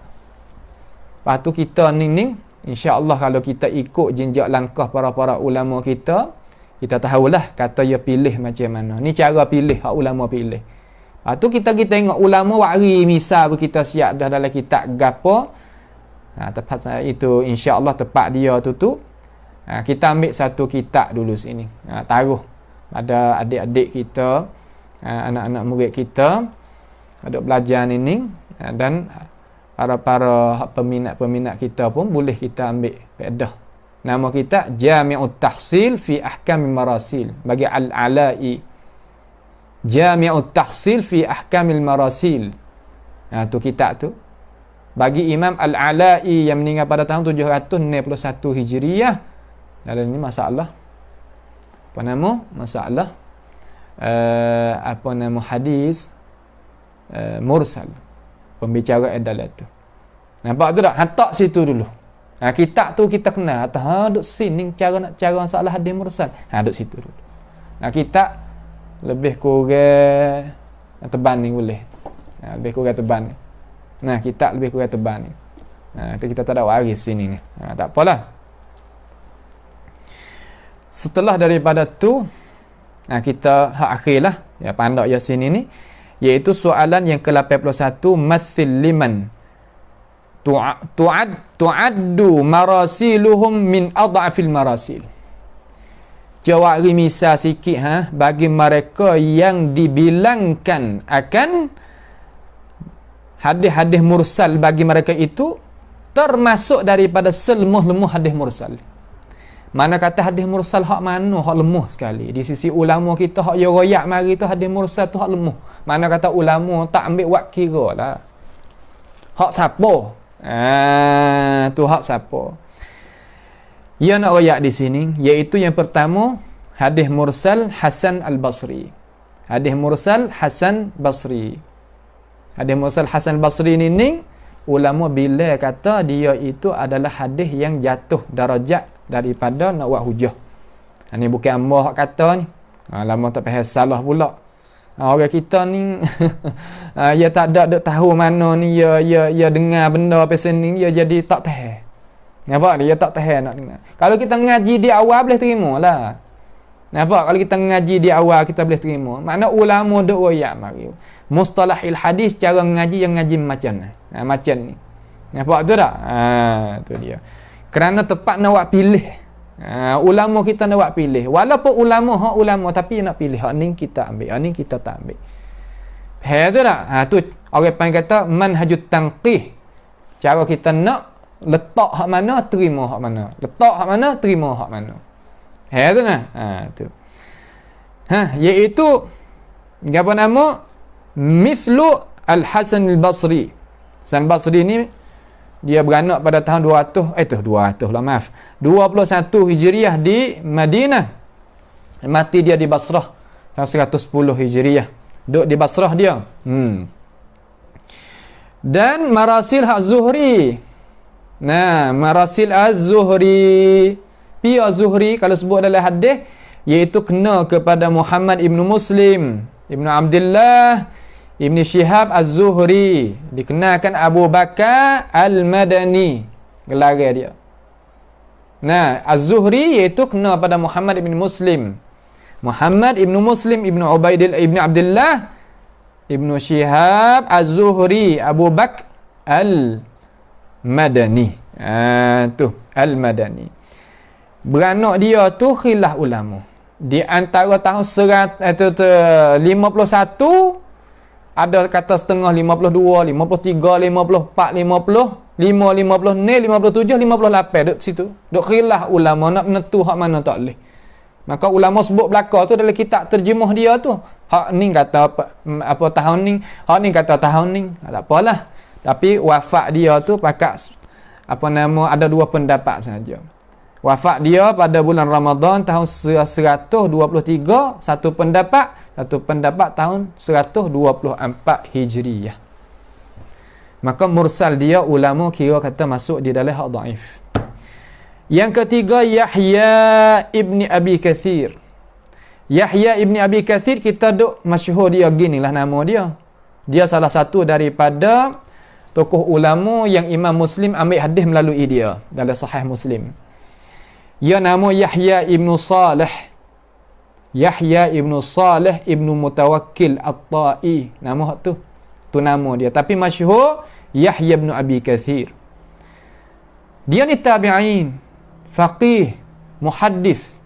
Lepas tu kita ni insya-Allah kalau kita ikut jenjak langkah para ulama kita tahulah kata dia pilih macam mana. Ni cara pilih hak ulama pilih. Lepas tu kita tengok ulama wari misal kita siap dah dalam kitab gapo. Tepat itu insya-Allah tepat dia tu. Kita ambil satu kitab dulu sini. Taruh pada adik-adik kita, anak-anak murid kita ada belajar ini, dan para peminat-peminat kita pun boleh kita ambil faedah. Nama kita Jami'ut Tahsil fi Ahkamil Marasil bagi Al-Ala'i. Jami'ut Tahsil fi Ahkamil Marasil. Tu kitab tu bagi Imam Al-Ala'i yang meninggal pada tahun 761 Hijriah. Dalam ini masalah masalah hadis mursal, pembicara adalah tu. Nampak tu tak? Hantar situ dulu. Kitab tu kita kenal duk sini cara masalah hadis mursal. Duk situ dulu. Kitab lebih kurang tebal ni boleh. Lebih kurang tebal ni. Kitab lebih kurang tebal ni. Itu kita tak ada waris sini ni. Tak apalah. Setelah daripada tu kita hak akhirlah ya pandak Yasin ini, iaitu soalan yang ke-81, mathil liman tu'addu marasiluhum min adhafil marasil. Jawab misal sikit bagi mereka yang dibilangkan akan hadis-hadis mursal bagi mereka itu termasuk daripada selemah-lemah hadis mursal. Mana kata hadis mursal hak mana hak lemah sekali. Di sisi ulama kita hak ya royak mari tu hadis mursal tu hak lemah. Mana kata ulama tak ambil wak kira lah. Hak siapa? Tu hak siapa? Ia nak royak di sini, iaitu yang pertama hadis mursal Hasan Al-Basri. Hadis mursal Hasan Basri. Hadis mursal Hasan Basri ni ulama bila kata dia itu adalah hadis yang jatuh darajat daripada nak buat hujah. Ini bukan hamba hak kata ni. Lama tak faham salah pula. Orang kita ni dia tak ada tahu mana ni dia dengar benda pasal ni dia jadi tak tahu. Nampak dia tak tahu nak dengar. Kalau kita ngaji di awal boleh terima lah. Nampak kalau kita ngaji di awal kita boleh terima. Makna ulama duk royak mari. Mustalahil hadis cara ngaji yang ngaji macam ni. Macam ni. Nampak tu tak? Tu dia. Kerana tepat nak buat pilih. Ulama kita nak buat pilih. Walaupun ulama tapi nak pilih. Hak ni kita ambil, hak ni kita tak ambil. Faham tu tak? Tu orang panggil kata manhajut tanqih. Cara kita nak letak hak mana, terima hak mana. Letak hak mana, terima hak mana. Faham tu tak? Tu. Iaitu apa nama? Mithlu Al-Hasan Al-Basri. Hasan Basri ni dia beranak pada tahun 21 Hijriah di Madinah. Mati dia di Basrah tahun 110 Hijriah. Duduk di Basrah dia. Dan marasil Az-Zuhri. Marasil Az-Zuhri. Pia Zuhri kalau sebut dalam hadis iaitu kena kepada Muhammad ibnu Muslim, Ibnu Abdullah, Ibn Shihab Az-Zuhri, dikenalkan Abu Bakar Al-Madani, gelar dia. Az-Zuhri iaitu kena pada Muhammad ibn Muslim. Muhammad ibn Muslim, Ibn Ubaidillah, Ibn Abdullah, Ibn Shihab Az-Zuhri, Abu Bakar Al-Madani. Tu Al-Madani. Beranak dia tu khilaf ulama. Di antara tahun 51 ada kata setengah 52, 53, 54, 50, 5, 50, 57, 58 duk situ. Duk khilaf ulama nak menentu hak mana tak boleh. Maka ulama sebut belaka tu dalam kitab terjemah dia tu. Hak ni kata apa tahun ni, hak ni kata tahun ni. Tak apalah. Tapi wafat dia tu pakat ada dua pendapat saja. Wafat dia pada bulan Ramadan tahun 123, satu pendapat tahun 124 Hijriyah. Maka mursal dia ulama kira kata masuk di dalam hak dhaif. Yang ketiga Yahya ibni Abi Kathir. Yahya ibni Abi Kathir kita duk masyhur dia ginilah nama dia. Dia salah satu daripada tokoh ulama yang Imam Muslim ambil hadis melalui dia dalam Sahih Muslim. Ia nama Yahya ibnu Salih. Yahya ibnu Salih ibnu Mutawakkil At-Ta'i. Nama tu. Tu nama dia. Tapi masyhur Yahya ibnu Abi Kathir. Dia ni tabi'in, faqih, muhaddis.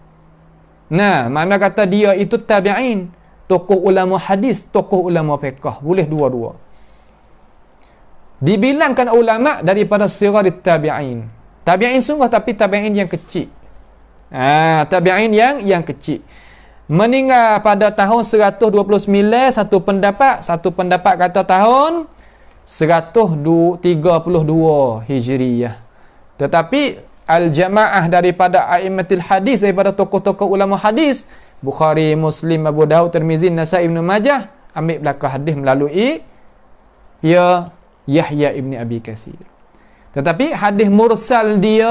Nah, makna kata dia itu tabi'in, tokoh ulama hadis, tokoh ulama fiqh. Boleh dua-dua. Dibilangkan ulama daripada sigar tabi'in. Tabi'in sungguh tapi tabi'in yang kecil. Tabi'in yang kecil. Meninggal pada tahun 129, satu pendapat kata tahun 132 Hijriyah. Tetapi al-jamaah daripada a'immatul hadis, daripada tokoh-tokoh ulama hadis, Bukhari, Muslim, Abu Daud, Tirmizi, Nasai, Ibn Majah, ambil belakang hadis melalui Yahya ibni Abi Kathir. Tetapi hadis mursal dia,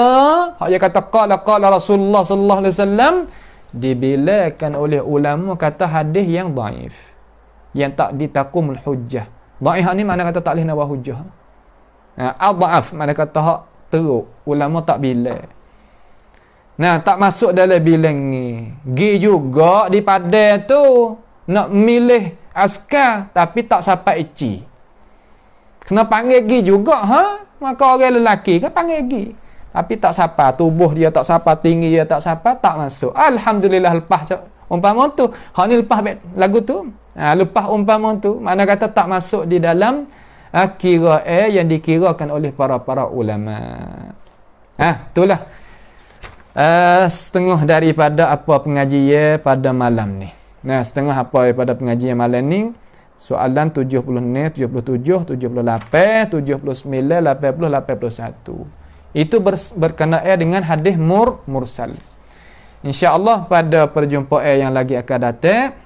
dia kata qala Rasulullah sallallahu alaihi wasallam, dibilangkan oleh ulama kata hadis yang dhaif, yang tak ditakumul hujjah. Dhaif ni mana kata tak boleh nak buat hujjah. Adhaf mana kata hak teruk, ulama tak bilang. Nah, tak masuk dalam bilang ni. Gi juga di Padang tu nak milih askar tapi tak sampai eci. Kena panggil gi juga, maka orang lelaki kan panggil gi. Tapi tak sapa, tubuh dia tak sapa, tinggi dia tak sapa, tak masuk. Alhamdulillah lepas umpama tu. Hak ni lepas lagu tu. Lepas umpama tu, mana kata tak masuk di dalam kira'ah yang dikirakan oleh para ulama. Itulah setengah daripada apa pengajian pada malam ni. Setengah apa daripada pengajian malam ni. Soalan 70 ni, 77, 78, 79, 80, 81. Itu berkenaan dengan hadis mursal. InsyaAllah pada perjumpaan yang lagi akan datang,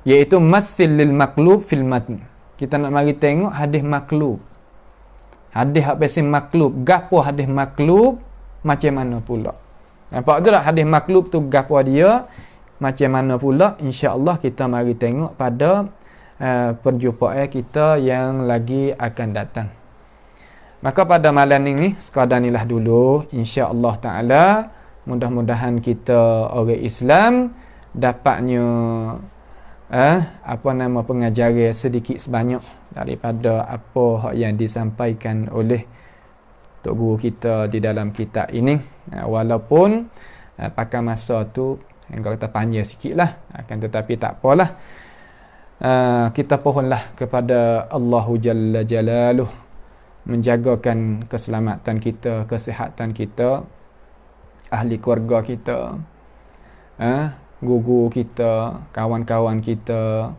iaitu mathil lil maqlub fil matn. Kita nak mari tengok hadis maqlub. Hadis apa sih maqlub? Gapo hadis maqlub macam mana pula? Nampak tu tak hadis maqlub tu gapo dia? Macam mana pula? InsyaAllah kita mari tengok pada perjumpaan kita yang lagi akan datang. Maka pada malam ini sekadar inilah dulu, insya-Allah taala, mudah-mudahan kita orang Islam dapatnya pengajaran sedikit sebanyak daripada apa yang disampaikan oleh Tok Guru kita di dalam kitab ini. Walaupun pakai masa tu yang kata panjang sikitlah, akan tetapi tak apalah. Kita pohonlah kepada Allahu Jalla Jalaluh menjagakan keselamatan kita, kesihatan kita, ahli keluarga kita, guru kita, kawan-kawan kita,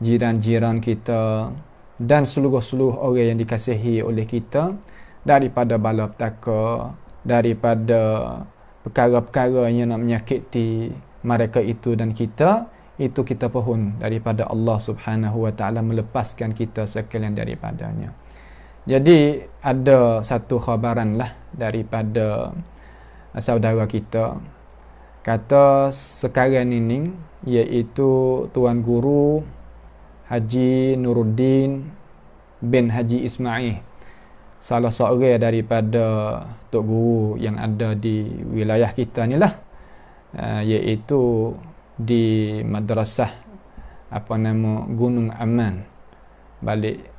jiran-jiran kita dan seluruh orang yang dikasihi oleh kita daripada bala petaka, daripada perkara-perkara yang nak menyakiti mereka itu dan kita. Itu kita pohon daripada Allah Subhanahu wa taala melepaskan kita sekalian daripadanya. Jadi ada satu khabaran lah daripada saudara kita, kata sekarang ini, iaitu Tuan Guru Haji Nuruddin bin Haji Ismail, salah seorang daripada Tok Guru yang ada di wilayah kita ni lah, iaitu di madrasah Gunung Aman, balik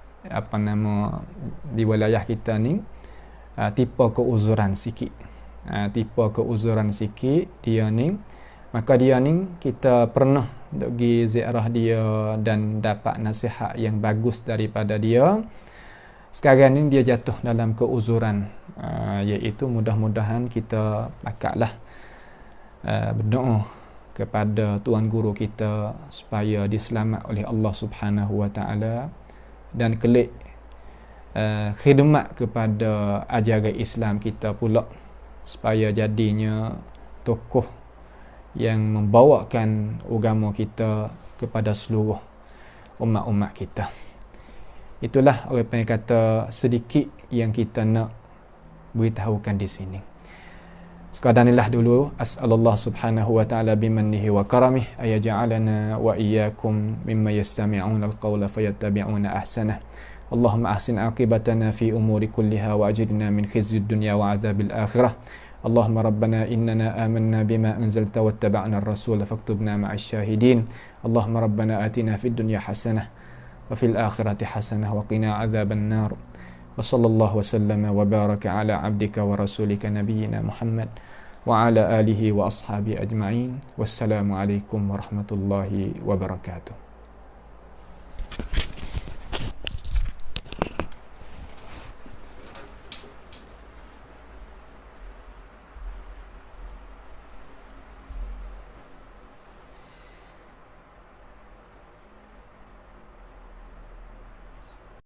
di wilayah kita ni, tipe keuzuran sikit. Tipe keuzuran sikit dia ni. Maka dia ni kita pernah untuk pergi ziarah dia dan dapat nasihat yang bagus daripada dia. Sekarang ni dia jatuh dalam keuzuran, iaitu mudah-mudahan kita pakatlah berdoa kepada tuan guru kita supaya diselamat oleh Allah Subhanahu Wa Taala dan kelik khidmat kepada ajaran Islam kita pula, supaya jadinya tokoh yang membawakan agama kita kepada seluruh umat-umat kita. Itulah orang yang kata sedikit yang kita nak beritahukan di sini. Sekadar inilah dulu. As'alullah subhanahu wa ta'ala bimannihi wa karamih ayaja'alana wa iyyakum mimma yastami'una al-qawla fayattabi'una ahsanah. Allahumma ahsin aqibatana fi umuri kulliha wa ajirna min khizyid dunya wa azabil akhirah. Allahumma rabbana innana amanna bima anzalta wattaba'na ar-rasula faktubna ma'asy syahidin. Allahumma rabbana atina fid dunya hasanah wa fil akhirati hasanah wa qina adzaban nar. Wa sallallahu wa sallama wa baraka ala abdika wa rasulika nabiyyina Muhammad wa ala alihi wa ashabi ajma'in. Wassalamu alaikum warahmatullahi wabarakatuh.